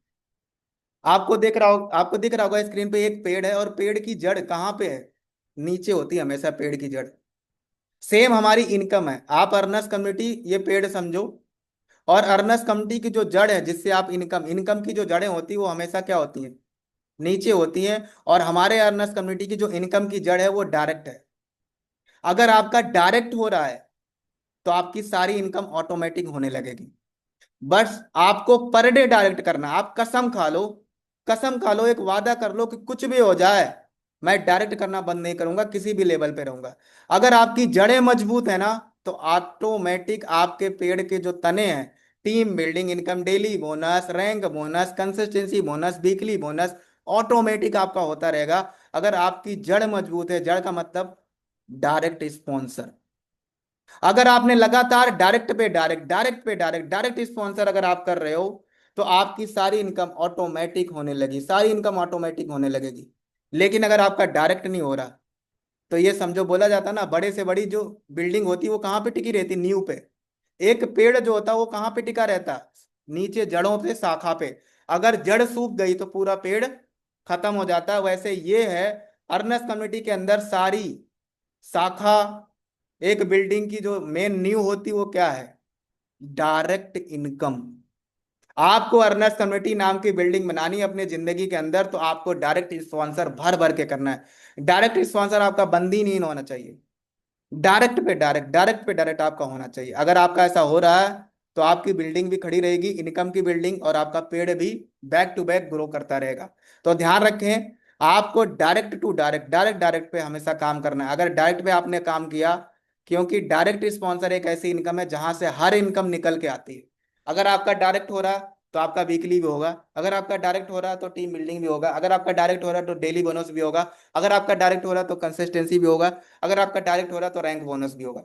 आपको दिख रहा होगा स्क्रीन पे एक पेड़ है, और पेड़ की जड़ कहाँ पे है, नीचे होती है हमेशा पेड़ की जड़। सेम हमारी इनकम है। आप अर्नर्स कम्युनिटी ये पेड़ समझो, और अर्नर्स कम्युनिटी की जो जड़ है जिससे आप इनकम इनकम की जो जड़ें होती है वो हमेशा क्या होती हैं, नीचे होती हैं। और हमारे अर्नर्स कम्युनिटी की जो इनकम की जड़ है वो डायरेक्ट है। अगर आपका डायरेक्ट हो रहा है तो आपकी सारी इनकम ऑटोमेटिक होने लगेगी। बस आपको पर डे डायरेक्ट करना है। आप कसम खा लो, कसम खा लो, एक वादा कर लो कि कुछ भी हो जाए मैं डायरेक्ट करना बंद नहीं करूंगा, किसी भी लेवल पे रहूंगा। अगर आपकी जड़ें मजबूत है ना, तो ऑटोमेटिक आपके पेड़ के जो तने हैं, team building, income, daily bonus, rank bonus, consistency bonus, weekly bonus, automatic आपका होता रहेगा। अगर आपकी जड़ मजबूत है, जड़ का मतलब डायरेक्ट स्पॉन्सर। अगर आपने लगातार डायरेक्ट पे डायरेक्ट, डायरेक्ट पे डायरेक्ट, डायरेक्ट स्पॉन्सर अगर आप कर रहे हो, तो आपकी सारी इनकम ऑटोमेटिक होने लगी, सारी इनकम ऑटोमेटिक होने लगेगी। लेकिन अगर आपका डायरेक्ट नहीं हो रहा, तो ये समझो, बोला जाता ना, बड़े से बड़ी जो बिल्डिंग होती है वो कहाँ पे टिकी रहती, नींव पे। एक पेड़ जो होता है वो कहाँ पे टिका रहता, नीचे जड़ों पे, शाखा पे। अगर जड़ सूख गई तो पूरा पेड़ खत्म हो जाता है। वैसे ये है, अर्नेस्ट कम्युनिटी के अंदर सारी शाखा, एक बिल्डिंग की जो मेन नींव होती है वो क्या है? Direct income. आपको अर्नेस्ट कम्युनिटी नाम की बिल्डिंग बनानी है अपनी जिंदगी के अंदर, तो आपको डायरेक्ट स्पॉन्सर भर भर के करना है। डायरेक्ट स्पॉन्सर आपका बंदी नहीं होना चाहिए, डायरेक्ट पे डायरेक्ट, डायरेक्ट पे डायरेक्ट आपका होना चाहिए। अगर आपका ऐसा हो रहा है तो आपकी बिल्डिंग भी खड़ी रहेगी, इनकम की बिल्डिंग, और आपका पेड़ भी बैक टू बैक ग्रो करता रहेगा। तो ध्यान रखें, आपको direct to direct, direct direct पे हमेशा काम करना है। अगर डायरेक्ट पे आपने काम किया, क्योंकि डायरेक्ट स्पॉन्सर एक ऐसी इनकम है जहां से हर इनकम निकल के आती है। अगर आपका डायरेक्ट हो रहा है तो आपका वीकली भी होगा, अगर आपका डायरेक्ट हो रहा है तो टीम बिल्डिंग भी होगा, अगर आपका डायरेक्ट हो रहा है तो डेली बोनस भी होगा, अगर आपका डायरेक्ट हो रहा है तो कंसिस्टेंसी भी होगा, अगर आपका डायरेक्ट हो रहा है तो रैंक बोनस भी होगा।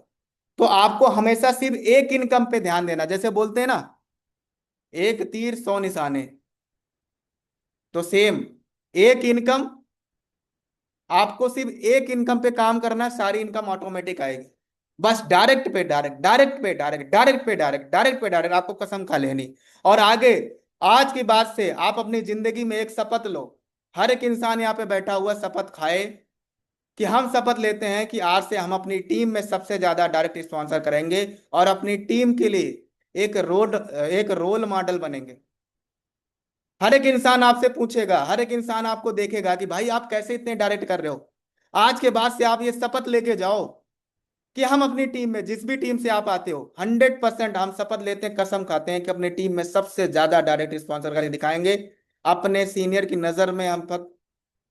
तो आपको हमेशा सिर्फ एक इनकम पे ध्यान देना, जैसे बोलते हैं ना, एक तीर सौ निशाने। तो सेम, एक इनकम, आपको सिर्फ एक इनकम पे काम करना है, सारी इनकम ऑटोमेटिक आएगी। बस डायरेक्ट पे डायरेक्ट, डायरेक्ट पे डायरेक्ट, डायरेक्ट पे डायरेक्ट, डायरेक्ट पे डायरेक्ट, आपको कसम खा लेनी। और आगे, आज की बात से आप अपनी जिंदगी में एक शपथ लो। हर एक इंसान यहाँ पे बैठा हुआ शपथ खाए कि हम शपथ लेते हैं कि आज से हम अपनी टीम में सबसे ज्यादा डायरेक्ट स्पॉन्सर करेंगे और अपनी टीम के लिए एक रोल मॉडल बनेंगे। हर एक इंसान आपसे पूछेगा, हर एक इंसान आपको देखेगा कि भाई आप कैसे इतने डायरेक्ट कर रहे हो। आज के बाद से आप ये शपथ लेके जाओ कि हम अपनी टीम में, जिस भी टीम से आप आते हो, 100% हम शपथ लेते हैं, कसम खाते हैं कि अपनी टीम में सबसे ज्यादा डायरेक्ट स्पॉन्सर करके दिखाएंगे। अपने सीनियर की नजर में हम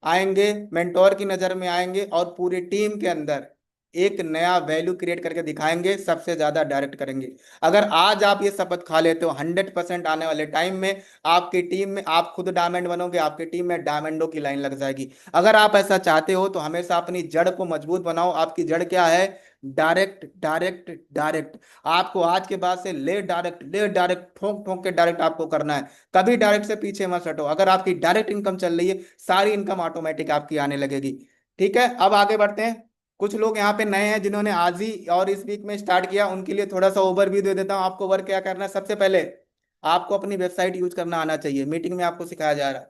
आएंगे, मेंटोर की नजर में आएंगे, और पूरी टीम के अंदर एक नया वैल्यू क्रिएट करके दिखाएंगे, सबसे ज्यादा डायरेक्ट करेंगे। अगर आज आप ये शपथ खा लेते हो, 100% आने वाले टाइम में आपकी टीम में आप खुद डायमंड बनोगे, आपकी टीम में डायमंडों की लाइन लग जाएगी। अगर आप ऐसा चाहते हो तो हमेशा अपनी जड़ को मजबूत बनाओ। आपकी जड़ क्या है? Direct direct direct. आपको आज के बाद से ले डायरेक्ट, ठोक ठोक के डायरेक्ट आपको करना है। कभी डायरेक्ट से पीछे मत हटो। अगर आपकी डायरेक्ट इनकम चल रही है, सारी इनकम ऑटोमेटिक आपकी आने लगेगी। ठीक है, अब आगे बढ़ते हैं। कुछ लोग यहाँ पे नए हैं जिन्होंने आज ही और इस वीक में स्टार्ट किया, उनके लिए थोड़ा सा ओवरव्यू दे देता हूँ। आपको वर्क क्या करना है? सबसे पहले आपको अपनी वेबसाइट यूज करना आना चाहिए। मीटिंग में आपको सिखाया जा रहा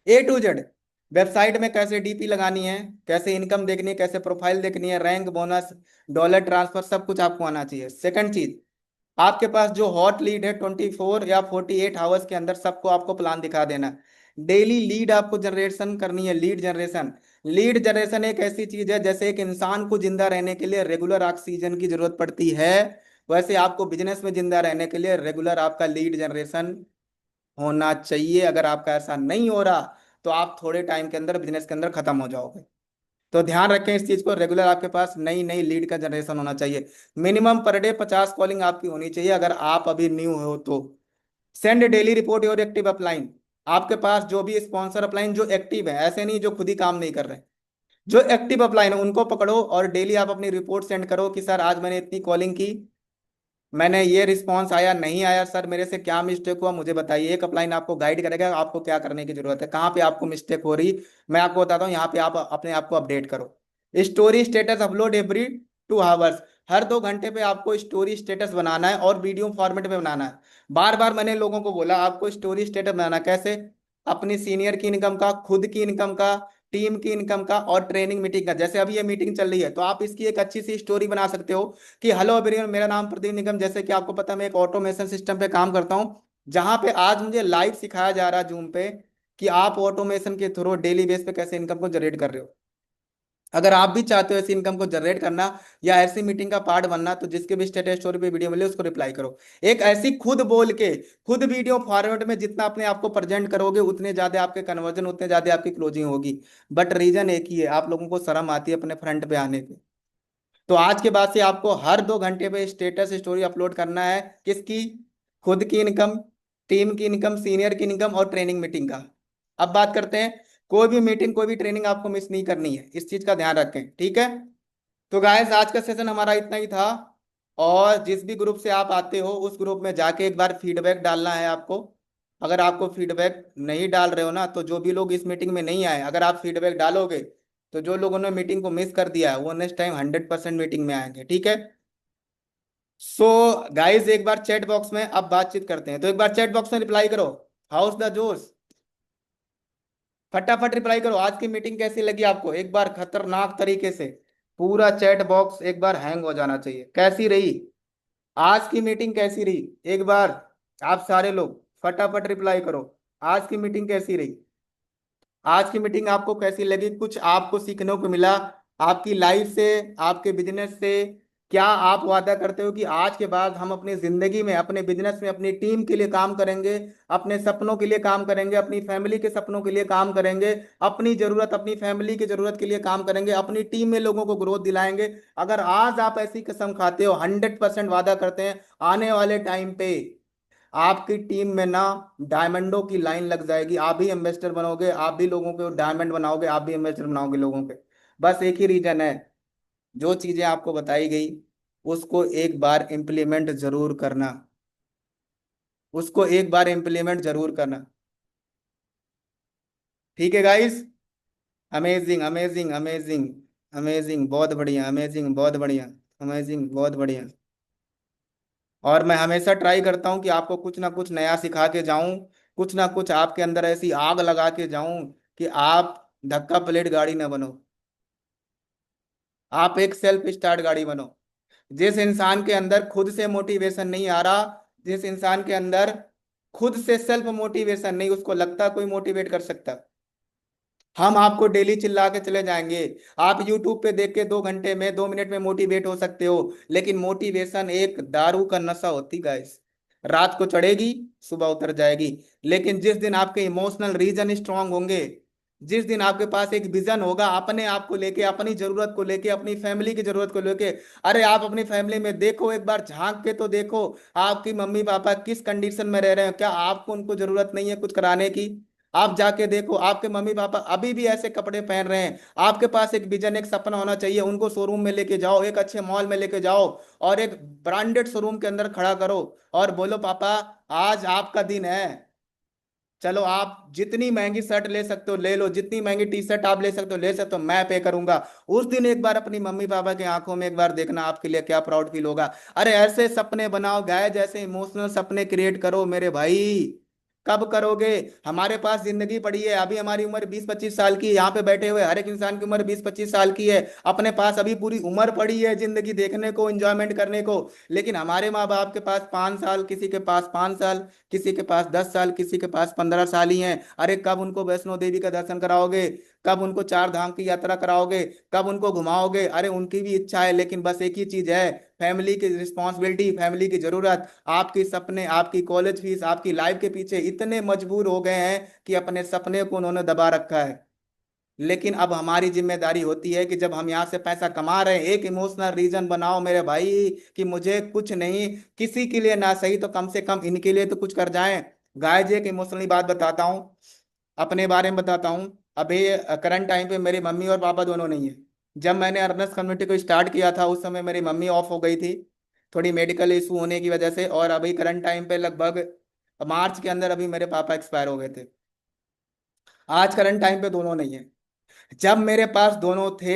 है A to Z। वेबसाइट में कैसे डीपी लगानी है, कैसे इनकम देखनी है, कैसे प्रोफाइल देखनी है, रैंक, बोनस, डॉलर ट्रांसफर, सब कुछ आपको आना चाहिए। सेकंड चीज, आपके पास जो हॉट लीड है 24 या 48 आवर्स के अंदर सबको आपको प्लान दिखा देना है। डेली लीड आपको जनरेशन करनी है, लीड जनरेशन। लीड जनरेशन एक ऐसी चीज है, जैसे एक इंसान को जिंदा रहने के लिए रेगुलर ऑक्सीजन की जरूरत पड़ती है, वैसे आपको बिजनेस में जिंदा रहने के लिए रेगुलर आपका लीड जनरेशन होना चाहिए। अगर आपका ऐसा नहीं हो रहा तो आप थोड़े टाइम के अंदर बिजनेस के अंदर खत्म हो जाओगे। तो ध्यान रखें इस चीज को, रेगुलर आपके पास नई नई लीड का जनरेशन होना चाहिए। मिनिमम पर डे 50 कॉलिंग आपकी होनी चाहिए अगर आप अभी न्यू हो तो। Send daily report your active upline. आपके पास जो भी स्पॉन्सर अपलाइन जो एक्टिव है, ऐसे नहीं जो खुद ही काम नहीं कर रहे, जो एक्टिव अपलाइन है उनको पकड़ो और डेली आप अपनी रिपोर्ट सेंड करो कि सर आज मैंने इतनी कॉलिंग की, मैंने ये रिस्पॉन्स आया, नहीं आया, सर मेरे से क्या मिस्टेक हुआ मुझे बताइए। एक अपलाइन आपको गाइड करेगा आपको क्या करने की जरूरत है, कहाँ पे आपको मिस्टेक हो रही। मैं आपको बताता हूँ, यहाँ पे आप अपने आप को अपडेट करो। Story status upload every 2 hours. हर 2 घंटे पे आपको स्टोरी स्टेटस बनाना है और वीडियो फॉर्मेट में बनाना है। बार बार मैंने लोगों को बोला आपको स्टोरी स्टेटस बनाना है। कैसे? अपनी सीनियर की इनकम का, खुद की इनकम का, टीम की इनकम का, और ट्रेनिंग मीटिंग का। जैसे अभी ये मीटिंग चल रही है तो आप इसकी एक अच्छी सी स्टोरी बना सकते हो कि हेलो एवरीवन, मेरा नाम प्रदीप निगम, जैसे कि आपको पता है मैं एक ऑटोमेशन सिस्टम पे काम करता हूँ, जहां पे आज मुझे लाइव सिखाया जा रहा है जूम पे कि आप ऑटोमेशन के थ्रू डेली बेस पे कैसे इनकम को जनरेट कर रहे हो। अगर आप भी चाहते हो ऐसी इनकम को जनरेट करना या ऐसी मीटिंग का पार्ट बनना, तो जिसके भी स्टेटस स्टोरी पे वीडियो मिले उसको रिप्लाई करो। एक ऐसी खुद बोल के, खुद वीडियो फॉरवर्ड में जितना अपने आप को प्रेजेंट करोगे उतने ज्यादा आपके कन्वर्जन, उतने ज्यादा आपकी क्लोजिंग होगी। बट रीजन एक ही है, आप लोगों को शर्म आती है अपने फ्रंट पे आने पे। तो आज के बाद से आपको हर 2 घंटे पे स्टेटस स्टोरी अपलोड करना है। किसकी? खुद की इनकम, टीम की इनकम, सीनियर की इनकम और ट्रेनिंग मीटिंग का। अब बात करते हैं, कोई भी मीटिंग, कोई भी ट्रेनिंग आपको मिस नहीं करनी है, इस चीज का ध्यान रखें। ठीक है, तो गाइस आज का सेशन हमारा इतना ही था। और जिस भी ग्रुप से आप आते हो उस ग्रुप में जाके एक बार फीडबैक डालना है आपको। अगर आपको फीडबैक नहीं डाल रहे हो ना, तो जो भी लोग इस मीटिंग में नहीं आए, अगर आप फीडबैक डालोगे तो जो लोगों ने मीटिंग को मिस कर दिया है वो नेक्स्ट टाइम 100% मीटिंग में आएंगे। ठीक है, सो गाइस एक बार चैट बॉक्स में अब बातचीत करते हैं, तो एक बार चैट बॉक्स में रिप्लाई करो, हाउस द जोश। फटाफट रिप्लाई करो। आज की मीटिंग कैसी लगी आपको, एक बार खतरनाक तरीके से पूरा चैट बॉक्स एक बार हैंग हो जाना चाहिए। कैसी रही आज की मीटिंग, कैसी रही एक बार आप सारे लोग फटाफट रिप्लाई करो। आज की मीटिंग कैसी रही, आज की मीटिंग आपको कैसी लगी, कुछ आपको सीखने को मिला आपकी लाइफ से, आपके बिजनेस से? क्या आप वादा करते हो कि आज के बाद हम अपनी जिंदगी में, अपने बिजनेस में, अपनी टीम के लिए काम करेंगे, अपने सपनों के लिए काम करेंगे, अपनी फैमिली के सपनों के लिए काम करेंगे, अपनी जरूरत, अपनी फैमिली की जरूरत के लिए काम करेंगे, अपनी टीम में लोगों को ग्रोथ दिलाएंगे? अगर आज आप ऐसी कसम खाते हो, 100% वादा करते हैं आने वाले टाइम पे आपकी टीम में ना डायमंडों की लाइन लग जाएगी। आप भी इन्वेस्टर बनोगे, आप भी लोगों को डायमंड बनाओगे, आप भी इन्वेस्टर बनाओगे लोगों के। बस एक ही रीजन है, जो चीजें आपको बताई गई उसको एक बार इम्प्लीमेंट जरूर करना, उसको एक बार इम्प्लीमेंट जरूर करना। ठीक है guys. Amazing amazing amazing amazing, बहुत बढ़िया, अमेजिंग बहुत बढ़िया, अमेजिंग बहुत बढ़िया। और मैं हमेशा ट्राई करता हूँ कि आपको कुछ ना कुछ नया सिखा के जाऊं, कुछ ना कुछ आपके अंदर ऐसी आग लगा के जाऊं कि आप धक्का प्लेट गाड़ी ना बनो, आप एक सेल्फ स्टार्ट गाड़ी बनो। जिस इंसान के अंदर खुद से मोटिवेशन नहीं आ रहा, जिस इंसान के अंदर खुद से सेल्फ मोटिवेशन नहीं, उसको लगता कोई मोटिवेट कर सकता? हम आपको डेली चिल्ला के चले जाएंगे, आप यूट्यूब पे देख के 2 घंटे में, 2 मिनट में मोटिवेट हो सकते हो, लेकिन मोटिवेशन एक दारू का नशा होती गाइस। रात को चढ़ेगी, सुबह उतर जाएगी। लेकिन जिस दिन आपके इमोशनल रीजन स्ट्रांग होंगे, जिस दिन आपके पास एक विजन होगा अपने आप को लेके, अपनी जरूरत को लेके, अपनी फैमिली की जरूरत को लेके। अरे आप अपनी फैमिली में देखो, एक बार झांक के तो देखो, आपकी मम्मी पापा किस कंडीशन में रह रहे हैं, क्या आपको उनको जरूरत नहीं है कुछ कराने की? आप जाके देखो, आपके मम्मी पापा अभी भी ऐसे कपड़े पहन रहे हैं। आपके पास एक विजन, एक सपना होना चाहिए, उनको शोरूम में लेके जाओ, एक अच्छे मॉल में लेके जाओ और एक ब्रांडेड शोरूम के अंदर खड़ा करो और बोलो पापा आज आपका दिन है, चलो आप जितनी महंगी शर्ट ले सकते हो ले लो, जितनी महंगी टी शर्ट आप ले सकते हो ले सकते हो, मैं पे करूंगा। उस दिन एक बार अपनी मम्मी पापा की आंखों में एक बार देखना, आपके लिए क्या प्राउड फील होगा। अरे ऐसे सपने बनाओ गाय, जैसे इमोशनल सपने क्रिएट करो मेरे भाई। कब करोगे? हमारे पास जिंदगी पड़ी है, अभी हमारी उम्र 20-25 साल की है, यहाँ पे बैठे हुए हर एक इंसान की उम्र 20-25 साल की है। अपने पास अभी पूरी उम्र पड़ी है जिंदगी देखने को, एंजॉयमेंट करने को। लेकिन हमारे माँ बाप के पास 5 साल, किसी के पास 5 साल, किसी के पास 10 साल, किसी के पास 15 साल ही हैं। अरे कब उनको वैष्णो देवी का दर्शन कराओगे, कब उनको 4 धाम की यात्रा कराओगे, कब उनको घुमाओगे? अरे उनकी भी इच्छा है, लेकिन बस एक ही चीज है, फैमिली की रिस्पॉन्सिबिलिटी, फैमिली की जरूरत। आपके सपने, आपकी कॉलेज फीस, आपकी लाइफ के पीछे इतने मजबूर हो गए हैं कि अपने सपने को उन्होंने दबा रखा है। लेकिन अब हमारी जिम्मेदारी होती है कि जब हम यहाँ से पैसा कमा रहे हैं, एक इमोशनल रीजन बनाओ मेरे भाई कि मुझे कुछ नहीं, किसी के लिए ना सही तो कम से कम इनके लिए तो कुछ कर जाएं। गाय जी एक इमोशनली बात बताता हूँ, अपने बारे में बताता हूँ। अभी करंट टाइम पे मेरी मम्मी और पापा दोनों नहीं है। जब मैंने अर्नस कम्युनिटी को स्टार्ट किया था उस समय मेरी मम्मी ऑफ हो गई थी, थोड़ी मेडिकल इशू होने की वजह से। और अभी करंट टाइम पे लगभग मार्च के अंदर अभी मेरे पापा एक्सपायर हो गए थे। आज करंट टाइम पे दोनों नहीं है। जब मेरे पास दोनों थे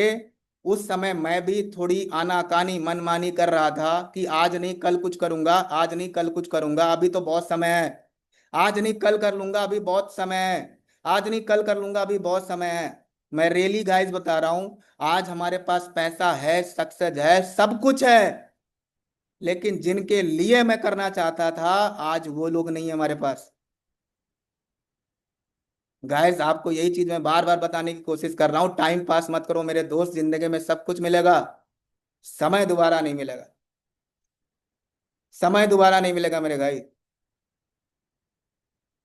उस समय मैं भी थोड़ी आनाकानी मनमानी कर रहा था कि आज नहीं कल कुछ करूंगा, आज नहीं कल कुछ करूंगा, अभी तो बहुत समय है, आज नहीं कल कर लूंगा अभी बहुत समय है, आज नहीं कल कर लूंगा अभी बहुत समय है। मैं रियली गाइस बता रहा हूं, आज हमारे पास पैसा है, सक्सेस है, सब कुछ है, लेकिन जिनके लिए मैं करना चाहता था आज वो लोग नहीं है हमारे पास। गाइस आपको यही चीज मैं बार बार बताने की कोशिश कर रहा हूँ, टाइम पास मत करो मेरे दोस्त, जिंदगी में सब कुछ मिलेगा, समय दोबारा नहीं मिलेगा, समय दोबारा नहीं मिलेगा मेरे भाई।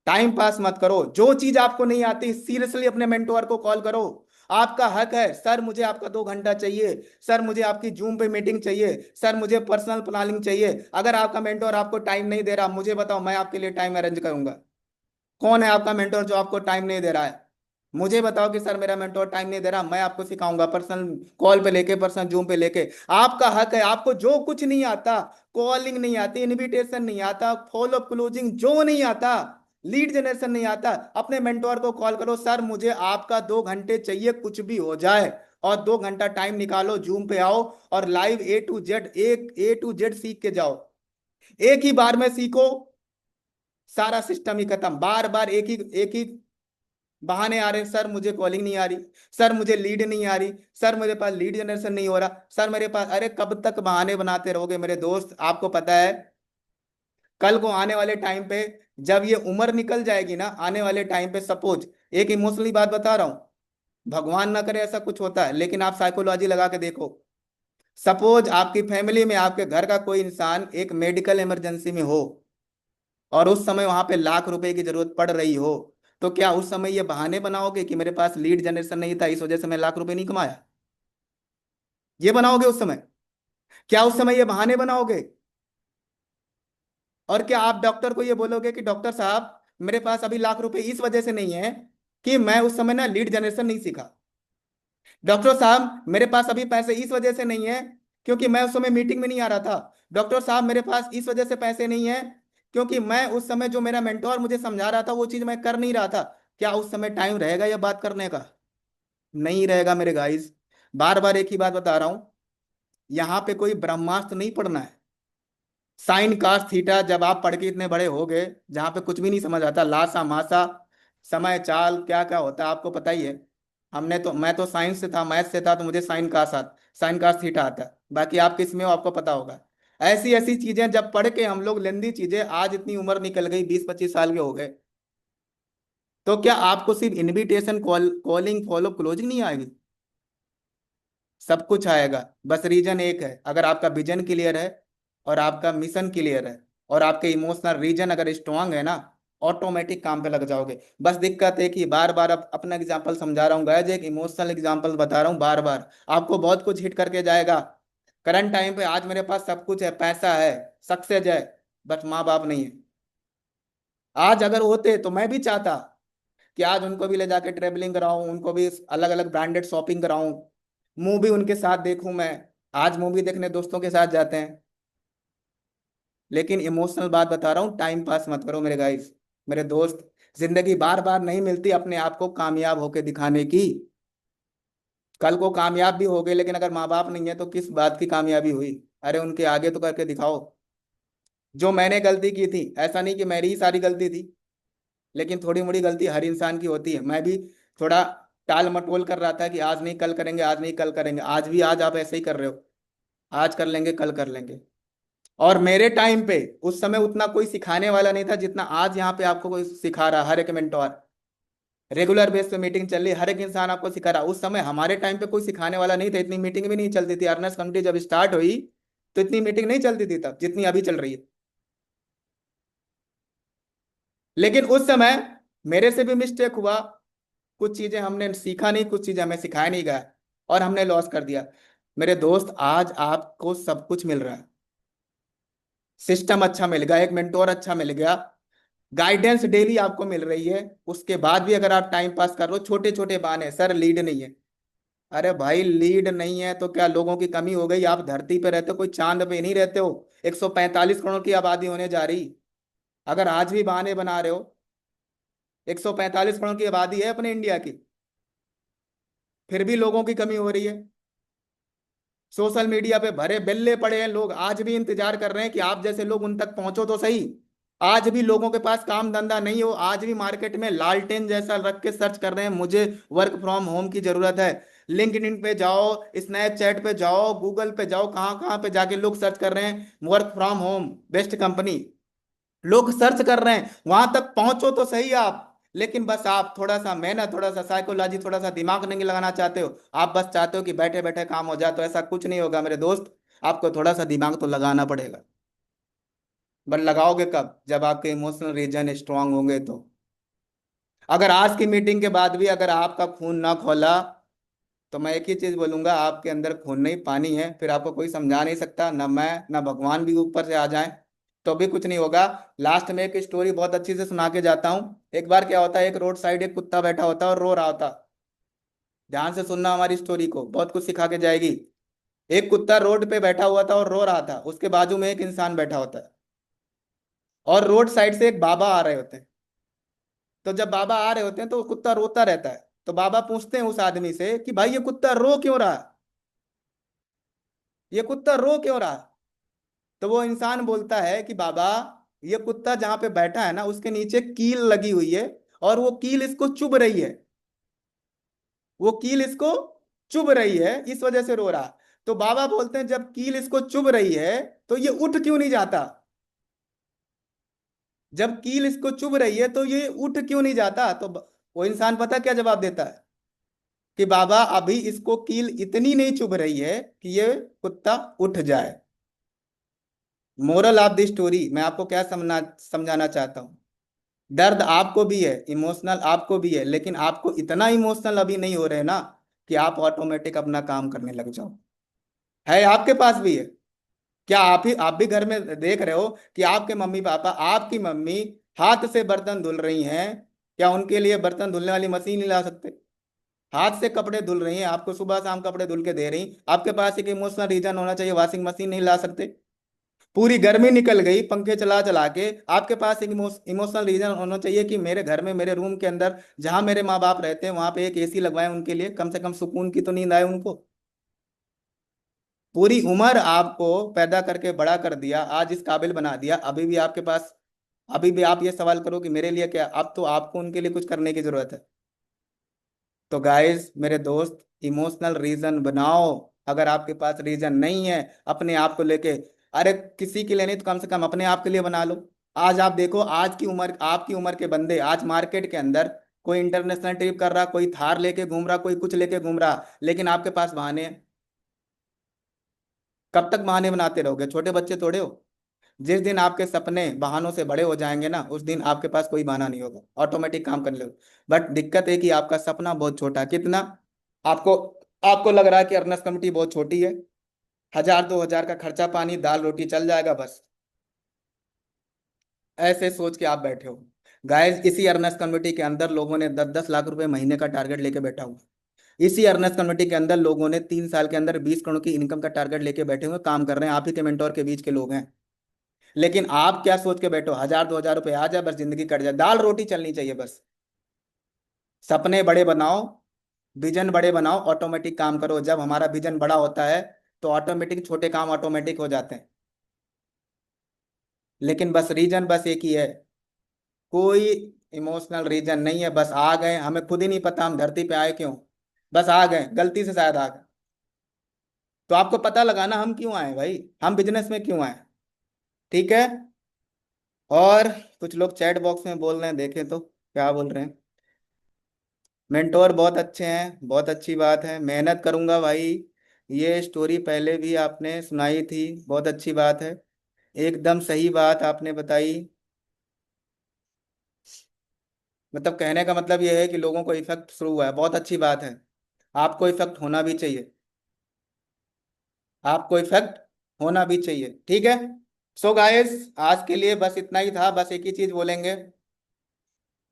टाइम पास मत करो, जो चीज आपको नहीं आती सीरियसली अपने मेंटोर को कॉल करो। आपका हक है, सर मुझे आपका 2 घंटा चाहिए, सर मुझे आपकी जूम पे मीटिंग चाहिए, सर मुझे पर्सनल प्लानिंग चाहिए। अगर आपका मेंटोर आपको टाइम नहीं दे रहा मुझे बताओ, मैं आपके लिए टाइम अरेंज करूंगा। कौन है आपका मेंटोर जो आपको टाइम नहीं दे रहा है? मुझे बताओ कि सर मेरा मेंटोर टाइम नहीं दे रहा, मैं आपको सिखाऊंगा पर्सनल कॉल पे लेके, पर्सनल जूम पे लेके। आपका हक है, आपको जो कुछ नहीं आता, कॉलिंग नहीं आती, इनविटेशन नहीं आता, फॉलो क्लोजिंग जो नहीं आता, लीड जनरेशन नहीं आता, अपने मेंटोर को कॉल करो, सर मुझे आपका 2 घंटे चाहिए कुछ भी हो जाए, और 2 घंटा टाइम निकालो, जूम पे आओ और लाइव A to Z, एक A to Z सीख के जाओ। एक ही बार में सीखो, सारा सिस्टम ही खत्म। बार बार एक ही बहाने आ रहे, सर मुझे कॉलिंग नहीं आ रही, सर मुझे लीड नहीं आ रही, सर मेरे पास लीड जनरेशन नहीं हो रहा, सर मेरे पास। अरे कब तक बहाने बनाते रहोगे मेरे दोस्त? आपको पता है कल को आने वाले टाइम पे, जब ये उम्र निकल जाएगी ना, आने वाले टाइम पे सपोज, एक इमोशनली बात बता रहा हूँ, भगवान ना करे ऐसा कुछ होता है, लेकिन आप साइकोलॉजी लगा के देखो। सपोज आपकी फैमिली में, आपके घर का कोई इंसान एक मेडिकल इमरजेंसी में हो, और उस समय वहां पे लाख रुपए की जरूरत पड़ रही हो, तो क्या उस समय ये बहाने बनाओगे कि मेरे पास लीड जनरेशन नहीं था, इस वजह से मैं लाख रुपए नहीं कमाया? ये बनाओगे उस समय? क्या उस समय ये बहाने बनाओगे? और क्या आप डॉक्टर को ये बोलोगे कि डॉक्टर साहब मेरे पास अभी लाख रुपए इस वजह से नहीं है कि मैं उस समय ना लीड जनरेशन नहीं सीखा? डॉक्टर साहब मेरे पास अभी पैसे इस वजह से नहीं है क्योंकि मैं उस समय मीटिंग में नहीं आ रहा था। डॉक्टर साहब मेरे पास इस वजह से पैसे नहीं है क्योंकि मैं उस समय जो मेरा मेंटोर मुझे समझा रहा था वो चीज मैं कर नहीं रहा था। क्या उस समय टाइम रहेगा यह बात करने का? नहीं रहेगा मेरे गाइस। बार बार एक ही बात बता रहा हूं, यहाँ पे कोई ब्रह्मास्त्र नहीं पढ़ना है। साइन कास थीटा जब आप पढ़ के इतने बड़े हो गए, जहां पे कुछ भी नहीं समझ आता, लासा मासा समय चाल क्या क्या होता है आपको पता ही है। हमने तो, मैं तो साइंस से था, मैथ से था, तो मुझे साइन कास थीटा आता है। बाकी आप किस में हो आपको पता होगा। ऐसी ऐसी चीजें जब पढ़ के हम लोग, लेंदी चीजें, आज इतनी उम्र निकल गई, 20-25 साल के हो गए, तो क्या आपको सिर्फ इनविटेशन कॉलिंग फॉलो क्लोजिंग नहीं आएगी? सब कुछ आएगा। बस रीजन एक है, अगर आपका विजन क्लियर है और आपका मिशन क्लियर है और आपके इमोशनल रीजन अगर स्ट्रांग है ना, ऑटोमेटिक काम पे लग जाओगे। बस दिक्कत है कि बार बार, अब अपना एग्जांपल समझा रहा हूँ गाइस, एक इमोशनल एग्जांपल बता रहा हूँ, बार बार आपको बहुत कुछ हिट करके जाएगा। करंट टाइम पे आज मेरे पास सब कुछ है, पैसा है, सक्सेस है, बट माँ बाप नहीं है। आज अगर होते तो मैं भी चाहता कि आज उनको भी ले जाके ट्रेवलिंग कराऊं, उनको भी अलग अलग ब्रांडेड शॉपिंग कराऊं, मूवी उनके साथ देखूं मैं। आज मूवी देखने दोस्तों के साथ जाते हैं। लेकिन इमोशनल बात बता रहा हूँ, टाइम पास मत करो मेरे गाइस, मेरे दोस्त। जिंदगी बार बार नहीं मिलती अपने आप को कामयाब होके दिखाने की। कल को कामयाब भी हो गए, लेकिन अगर माँ बाप नहीं है तो किस बात की कामयाबी हुई? अरे उनके आगे तो करके दिखाओ। जो मैंने गलती की थी, ऐसा नहीं कि मेरी ही सारी गलती थी, लेकिन थोड़ी मोड़ी गलती हर इंसान की होती है। मैं भी थोड़ा टाल मटोल कर रहा था कि आज नहीं कल करेंगे, आज नहीं कल करेंगे, आज भी, आज आप ऐसे ही कर रहे हो। आज कर लेंगे, कल कर लेंगे। और मेरे टाइम पे उस समय उतना कोई सिखाने वाला नहीं था जितना आज यहाँ पे आपको कोई सिखा रहा। हर एक मेंटोर रेगुलर बेस पे मीटिंग चल रही, हर एक इंसान आपको सिखा रहा। उस समय हमारे टाइम पे कोई सिखाने वाला नहीं था, इतनी मीटिंग भी नहीं चलती थी। अर्नेस्ट कम्युनिटी जब स्टार्ट हुई तो इतनी मीटिंग नहीं चलती थी तब, जितनी अभी चल रही है। लेकिन उस समय मेरे से भी मिस्टेक हुआ, कुछ चीजें हमने सीखा नहीं, कुछ चीजें हमें सिखाया नहीं गया, और हमने लॉस कर दिया। मेरे दोस्त आज आपको सब कुछ मिल रहा है, सिस्टम अच्छा मिल गया, एक मेंटोर अच्छा मिल गया, गाइडेंस डेली आपको मिल रही है। उसके बाद भी अगर आप टाइम पास कर रहे हो, छोटे छोटे बहाने, सर लीड नहीं है। अरे भाई लीड नहीं है तो क्या लोगों की कमी हो गई? आप धरती पे रहते हो, कोई चांद पे नहीं रहते हो। 145 करोड़ की आबादी होने जा रही, अगर आज भी बहाने बना रहे हो, 145 करोड़ की आबादी है अपने इंडिया की, फिर भी लोगों की कमी हो रही है। सोशल मीडिया पे भरे बिल्ले पड़े हैं लोग, आज भी इंतजार कर रहे हैं कि आप जैसे लोग उन तक पहुंचो तो सही। आज भी लोगों के पास काम धंधा नहीं हो, आज भी मार्केट में लालटेन जैसा रख के सर्च कर रहे हैं, मुझे वर्क फ्रॉम होम की जरूरत है। लिंक्डइन पे जाओ, स्नैपचैट पे जाओ, गूगल पे जाओ, कहाँ कहाँ पे जाके लोग सर्च कर रहे हैं work from home, best company. लोग सर्च कर रहे हैं, वहां तक पहुंचो तो सही आप। लेकिन बस आप थोड़ा सा मेहनत, थोड़ा सा साइकोलॉजी, थोड़ा सा दिमाग नहीं लगाना चाहते हो। आप बस चाहते हो कि बैठे बैठे काम हो जाए, तो ऐसा कुछ नहीं होगा मेरे दोस्त। आपको थोड़ा सा दिमाग तो लगाना पड़ेगा। बट लगाओगे कब? जब आपके इमोशनल रीजन स्ट्रांग होंगे तो। अगर आज की मीटिंग के बाद भी अगर आपका खून ना खोला, तो मैं एक ही चीज बोलूंगा, आपके अंदर खून नहीं पानी है, फिर आपको कोई समझा नहीं सकता, ना मैं ना भगवान भी ऊपर से आ जाए तो भी कुछ नहीं होगा। लास्ट में एक स्टोरी बहुत अच्छी से सुना के जाता हूँ। एक बार क्या होता है, एक रोड साइड एक कुत्ता बैठा होता है और रो रहा होता। ध्यान से सुनना हमारी स्टोरी को, बहुत कुछ सिखा के जाएगी। एक कुत्ता रोड पे बैठा हुआ था और रो रहा था, उसके बाजू में एक इंसान बैठा होता है, और रोड साइड से एक बाबा आ रहे होते हैं। तो जब बाबा आ रहे होते हैं तो वो कुत्ता रोता रहता है। तो बाबा पूछते हैं उस आदमी से कि भाई ये कुत्ता रो क्यों रहा है, ये कुत्ता रो क्यों रहा है? तो वो इंसान बोलता है कि बाबा, ये कुत्ता जहां पे बैठा है ना, उसके नीचे कील लगी हुई है, और वो कील इसको चुभ रही है, वो कील इसको चुभ रही है, इस वजह से रो रहा। तो बाबा बोलते हैं जब कील इसको चुभ रही है तो ये उठ क्यों नहीं जाता? जब कील इसको चुभ रही है तो ये उठ क्यों नहीं जाता? तो वो इंसान पता क्या जवाब देता है कि बाबा अभी इसको कील इतनी नहीं चुभ रही है कि ये कुत्ता उठ जाए। मोरल ऑफ द स्टोरी मैं आपको क्या समझाना चाहता हूँ, दर्द आपको भी है, इमोशनल आपको भी है, लेकिन आपको इतना इमोशनल अभी नहीं हो रहे ना कि आप ऑटोमेटिक अपना काम करने लग जाओ। है, आपके पास भी है। क्या आप भी घर में देख रहे हो कि आपके मम्मी पापा, आपकी मम्मी हाथ से बर्तन धुल रही हैं? क्या उनके लिए बर्तन धुलने वाली मशीन नहीं ला सकते? हाथ से कपड़े धुल रही हैं, आपको सुबह शाम कपड़े धुल के दे रही, आपके पास एक इमोशनल रीजन होना चाहिए, वॉशिंग मशीन नहीं ला सकते? पूरी गर्मी निकल गई पंखे चला चला के, आपके पास एक इमोशनल रीजन होना चाहिए कि मेरे घर में, मेरे रूम के अंदर जहां मेरे माँ बाप रहते हैं वहां पे एक एसी लगवाएं, उनके लिए कम से कम सुकून की तो नींद आए उनको। पूरी उम्र आपको पैदा करके बड़ा कर दिया, आज इस काबिल बना दिया, अभी भी आपके पास, अभी भी आप ये सवाल करो कि मेरे लिए क्या? अब तो आपको उनके लिए कुछ करने की जरूरत है। तो गाइस, मेरे दोस्त, इमोशनल रीजन बनाओ। अगर आपके पास रीजन नहीं है अपने आप को लेके, अरे किसी के लिए नहीं तो कम से कम अपने आप के लिए बना लो। आज आप देखो, आज की उम्र, आपकी उम्र के बंदे आज मार्केट के अंदर, कोई इंटरनेशनल ट्रिप कर रहा, कोई थार लेके घूम रहा, कोई कुछ लेके घूम रहा, लेकिन आपके पास बहाने हैं। कब तक बहाने बनाते रहोगे? छोटे बच्चे थोड़े हो। जिस दिन आपके सपने बहानों से बड़े हो जाएंगे ना, उस दिन आपके पास कोई बहाना नहीं होगा, ऑटोमेटिक काम करने लगो। बट दिक्कत है कि आपका सपना बहुत छोटा है। कितना? आपको आपको लग रहा है कि अर्नस कमेटी बहुत छोटी है, 1000 2000 का खर्चा पानी दाल रोटी चल जाएगा बस, ऐसे सोच के आप बैठे हो। गाइस, इसी अर्नस कमेटी के अंदर लोगों ने 10 10 लाख रुपए महीने का टारगेट लेके बैठा हुआ। इसी अर्नस कमेटी के अंदर लोगों ने 3 साल के अंदर 20 करोड़ की इनकम का टारगेट लेके बैठे हुए काम कर रहे हैं, आप ही के मेंटोर के बीच के लोग हैं। लेकिन आप क्या सोच के बैठो, 1000 2000 रुपए आ जाए बस, जिंदगी कट जाए, दाल रोटी चलनी चाहिए बस। सपने बड़े बनाओ, विजन बड़े बनाओ, ऑटोमेटिक काम करो। जब हमारा विजन बड़ा होता है तो ऑटोमेटिक छोटे काम ऑटोमेटिक हो जाते हैं। लेकिन बस रीजन बस एक ही है, कोई इमोशनल रीजन नहीं है, बस आ गए, हमें खुद ही नहीं पता हम धरती पे आए क्यों, बस आ गए, गलती से शायद आ गए। तो आपको पता लगाना हम क्यों आए भाई, हम बिजनेस में क्यों आए। ठीक है। और कुछ लोग चैट बॉक्स में बोल रहे हैं, देखें तो क्या बोल रहे हैं। मेंटोर बहुत अच्छे हैं, बहुत अच्छी बात है, मेहनत करूंगा भाई। ये स्टोरी पहले भी आपने सुनाई थी, बहुत अच्छी बात है, एकदम सही बात आपने बताई। मतलब कहने का मतलब ये है कि लोगों को इफेक्ट शुरू हुआ है, बहुत अच्छी बात है। आपको इफेक्ट होना भी चाहिए, आपको इफेक्ट होना भी चाहिए। ठीक है। सो गाइस, आज के लिए बस इतना ही था, बस एक ही चीज बोलेंगे,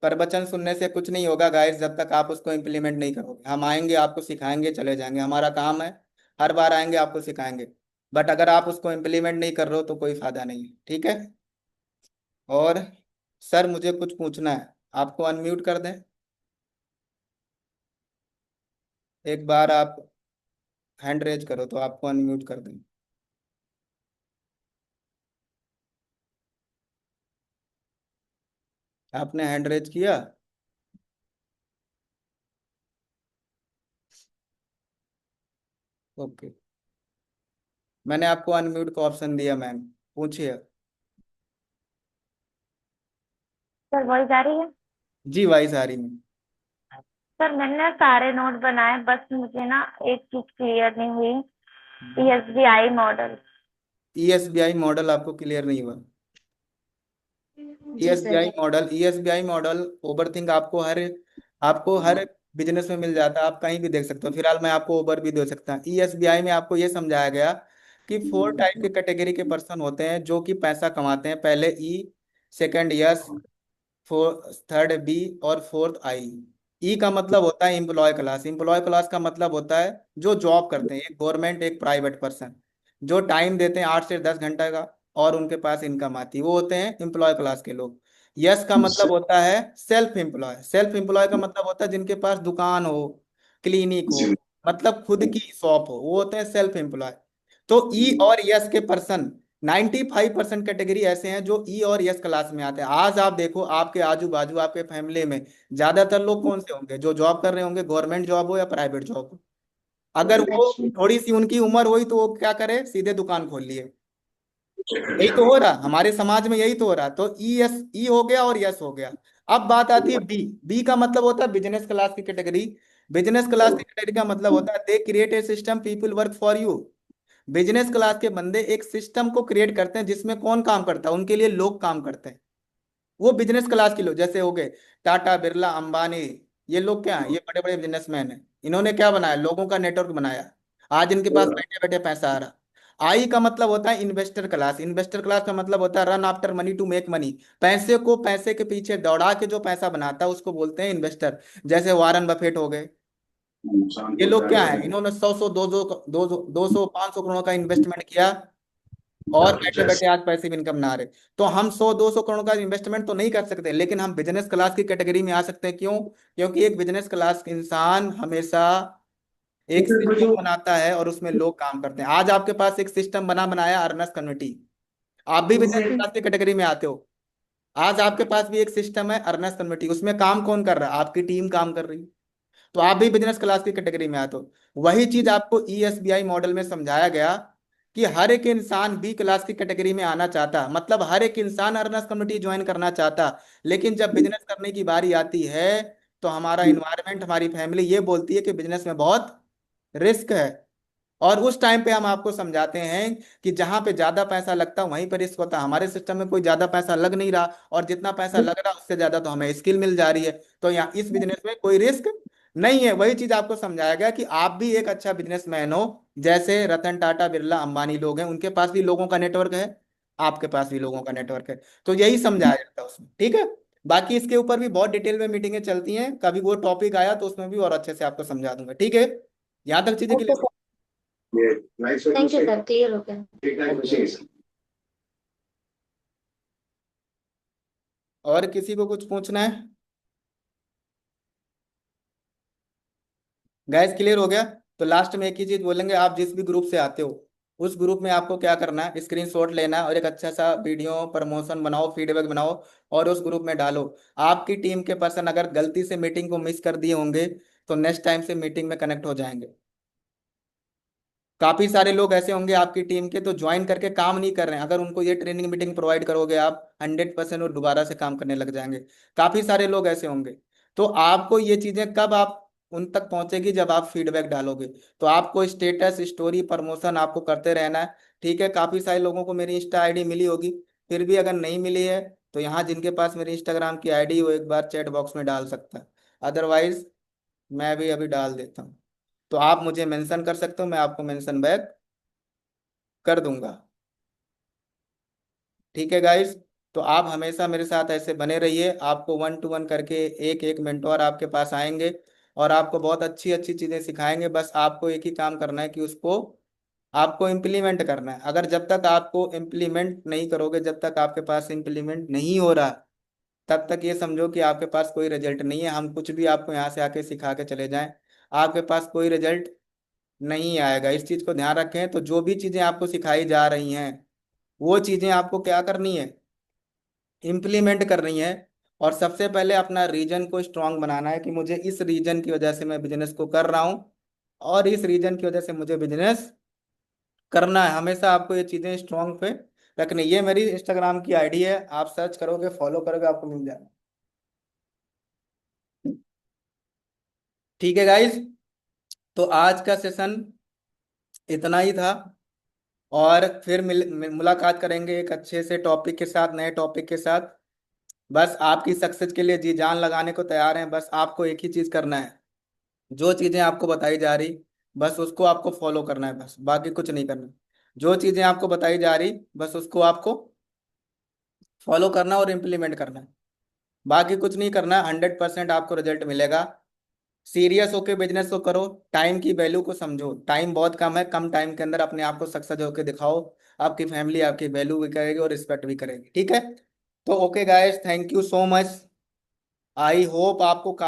प्रवचन सुनने से कुछ नहीं होगा गाइस जब तक आप उसको इम्प्लीमेंट नहीं करोगे। हम आएंगे, आपको सिखाएंगे, चले जाएंगे, हमारा काम है, हर बार आएंगे आपको सिखाएंगे। बट अगर आप उसको इम्प्लीमेंट नहीं कर रहे हो तो कोई फायदा नहीं है। ठीक है। और सर, मुझे कुछ पूछना है, आपको अनम्यूट कर दें? एक बार आप हैंड रेज करो तो आपको अनम्यूट कर दें। आपने हैंड रेज किया? ओके, मैंने आपको अनम्यूट का ऑप्शन दिया मैम, पूछिए। सर वॉइस आ रही है? जी वाइस आ रही में। सर मैंने ना सारे नोट बनाए, बस मुझे ना एक चीज क्लियर नहीं हुई, एसबीआई मॉडल। ईएसबीआई मॉडल आपको क्लियर नहीं हुआ? जी ESBI sir. Model, ESBI model overthink आपको हर बिजनेस में मिल जाता है, आप कहीं भी देख सकते हो। फिलहाल मैं आपको ओवर भी दे सकता हूँ। ईएसबीआई में आपको ये समझाया गया कि 4 टाइप के कैटेगरी के पर्सन होते हैं जो कि पैसा कमाते हैं। पहले ई, सेकंड यस, थर्ड बी और फोर्थ आई। ई का मतलब होता है एम्प्लॉय क्लास। एम्प्लॉय क्लास का मतलब होता है जो जॉब करते हैं, एक गवर्नमेंट एक प्राइवेट पर्सन, जो टाइम देते हैं 8 से 10 घंटे का और उनके पास इनकम आती है, वो होते हैं एम्प्लॉय क्लास के लोग। यस का मतलब होता है सेल्फ एम्प्लॉय। सेल्फ एम्प्लॉय का मतलब होता है जिनके पास दुकान हो, क्लिनिक हो, मतलब खुद की शॉप हो, वो होते हैं सेल्फ एम्प्लॉय। तो ई और यस के पर्सन 95% कैटेगरी ऐसे हैं जो ई और यस क्लास में आते हैं। आज आप देखो आपके आजू बाजू आपके फैमिली में ज्यादातर लोग कौन से होंगे जो जॉब कर रहे होंगे, गवर्नमेंट जॉब हो या प्राइवेट जॉब हो। अगर वो अच्छा। थोड़ी सी उनकी उम्र हुई तो वो क्या करे, सीधे दुकान खोल लिए। यही तो हो रहा हमारे समाज में, यही तो हो रहा। तो ई एस, ई हो गया और यस हो गया। अब बात आती है बी। बी का मतलब होता है बिजनेस क्लास की कैटेगरी। बिजनेस क्लास की कैटेगरी का मतलब होता है they create a system people work for you. Business class के बंदे एक सिस्टम को क्रिएट करते हैं जिसमें कौन काम करता है, उनके लिए लोग काम करते हैं। वो बिजनेस क्लास के लोग जैसे हो गए टाटा, बिरला, अंबानी। ये लोग क्या हैं, ये बड़े बड़े बिजनेसमैन हैं। इन्होंने क्या बनाया, लोगों का नेटवर्क बनाया। आज इनके पास बैठे बैठे पैसा आ रहा। आई का मतलब होता है इन्वेस्टर क्लास। इन्वेस्टर क्लास का मतलब होता है run after money to make money. पैसे को पैसे के पीछे दौड़ा के जो पैसा बनाता है उसको बोलते हैं इन्वेस्टर। जैसे वारन बफेट हो गए। नुकसान ये लोग क्या पहुंचाएगा है, नहीं। इन्होंने 100 200 500 करोड़ का इन्वेस्टमेंट किया और बैठे बैठे आज पैसे भी इनकम ना आ रहे। तो हम 100 200 करोड़ का इन्वेस्टमेंट तो नहीं कर सकते, लेकिन हम बिजनेस क्लास की कैटेगरी में आ सकते हैं। क्यों? क्योंकि एक बिजनेस क्लास इंसान हमेशा एक सिस्टम बनाता है और उसमें लोग काम करते हैं। आज आपके पास एक सिस्टम बना बनाया अर्नस कम्युनिटी। आप भी बिजनेस क्लास की कैटेगरी में आते हो। आज आपके पास भी एक सिस्टम है अर्नस कम्युनिटी, उसमें काम कौन कर रहा है, आपकी टीम काम कर रही है। तो आप भी बिजनेस क्लास की कैटेगरी में आते हो। वही चीज आपको ईएसबीआई मॉडल में समझाया गया कि हर एक इंसान बी क्लास की कैटेगरी में आना चाहता, मतलब हर एक इंसान अर्नस कम्युनिटी ज्वाइन करना चाहता। लेकिन जब बिजनेस करने की बारी आती है तो हमारा इन्वायरमेंट, हमारी फैमिली ये बोलती है कि बिजनेस में बहुत रिस्क है। और उस टाइम पे हम आपको समझाते हैं कि जहां पे ज्यादा पैसा लगता है वहीं पर रिस्क होता है। हमारे सिस्टम में कोई ज्यादा पैसा लग नहीं रहा, और जितना पैसा लग रहा है उससे ज्यादा तो हमें स्किल मिल जा रही है। तो यहाँ इस बिजनेस में कोई रिस्क नहीं है। वही चीज आपको समझाया गया कि आप भी एक अच्छा बिजनेसमैन हो। जैसे रतन टाटा, बिरला, अंबानी लोग हैं, उनके पास भी लोगों का नेटवर्क है, आपके पास भी लोगों का नेटवर्क है। तो यही समझाया जाता है उसमें, ठीक है। बाकी इसके ऊपर भी बहुत डिटेल में मीटिंगें चलती हैं, कभी वो टॉपिक आया तो उसमें भी और अच्छे से आपको समझा दूंगा, ठीक है। यहाँ तक चीजें ओके क्लियर। सर। ये nice thank you sir, clear हो गया। ओके। और किसी को कुछ पूछना है? गैस क्लियर हो गया। तो लास्ट में एक ही चीज बोलेंगे, आप जिस भी ग्रुप से आते हो उस ग्रुप में आपको क्या करना है, स्क्रीनशॉट लेना है और एक अच्छा सा वीडियो प्रमोशन बनाओ, फीडबैक बनाओ और उस ग्रुप में डालो। आपकी टीम के पर्सन अगर गलती से मीटिंग को मिस कर दिए होंगे तो नेक्स्ट टाइम से मीटिंग में कनेक्ट हो जाएंगे। काफी सारे लोग ऐसे होंगे आपकी टीम के तो ज्वाइन करके काम नहीं कर रहे हैं, अगर उनको ये ट्रेनिंग मीटिंग प्रोवाइड करोगे आप 100% वो दोबारा से काम करने लग जाएंगे। काफी सारे लोग ऐसे होंगे। तो आपको ये चीजें कब आप उन तक पहुंचेगी, जब आप फीडबैक डालोगे। तो आपको स्टेटस स्टोरी प्रमोशन आपको करते रहना है, ठीक है। काफी सारे लोगों को मेरी इंस्टा आईडी मिली होगी, फिर भी अगर नहीं मिली है तो यहाँ जिनके पास मेरी इंस्टाग्राम की आईडी वो एक बार चैट बॉक्स में डाल सकता है। अदरवाइज मैं भी अभी डाल देता हूँ। तो आप मुझे मेंशन कर सकते हो, मैं आपको मेंशन बैक कर दूंगा। ठीक है गाइस। तो आप हमेशा मेरे साथ ऐसे बने रहिए, आपको 1 to 1 करके एक एक मेंटोर आपके पास आएंगे और आपको बहुत अच्छी अच्छी चीजें सिखाएंगे। बस आपको एक ही काम करना है कि उसको आपको इम्प्लीमेंट करना है। अगर जब तक आपको इम्प्लीमेंट नहीं करोगे, जब तक आपके पास इम्प्लीमेंट नहीं हो रहा, तब तक ये समझो कि आपके पास कोई रिजल्ट नहीं है। हम कुछ भी आपको यहाँ से आके सिखा के चले जाएं, आपके पास कोई रिजल्ट नहीं आएगा। इस चीज को ध्यान रखें। तो जो भी चीजें आपको सिखाई जा रही हैं वो चीजें आपको क्या करनी है, इम्प्लीमेंट करनी है। और सबसे पहले अपना रीजन को स्ट्रांग बनाना है कि मुझे इस रीजन की वजह से मैं बिजनेस को कर रहा हूँ और इस रीजन की वजह से मुझे बिजनेस करना है। हमेशा आपको ये चीजें स्ट्रांग पे रखनी। ये मेरी इंस्टाग्राम की आईडी है, आप सर्च करोगे फॉलो करोगे आपको मिल जाएगा। ठीक है गाइज। तो आज का सेशन इतना ही था और फिर मुलाकात करेंगे एक अच्छे से टॉपिक के साथ, नए टॉपिक के साथ। बस आपकी सक्सेस के लिए जी जान लगाने को तैयार हैं। बस आपको एक ही चीज करना है, जो चीजें आपको बताई जा रही बस उसको आपको फॉलो करना है, बस बाकी कुछ नहीं करना। जो चीजें आपको बताई जा रही बस उसको आपको फॉलो करना और इम्प्लीमेंट करना है, बाकी कुछ नहीं करना। 100% आपको रिजल्ट मिलेगा। सीरियस होके बिजनेस को करो, टाइम की वैल्यू को समझो। टाइम बहुत कम है, कम टाइम के अंदर अपने आप को सक्सेस होके दिखाओ। आपकी फैमिली आपकी वैल्यू भी करेगी और रिस्पेक्ट भी करेगी, ठीक है। तो okay guys, thank you so much. I hope आपको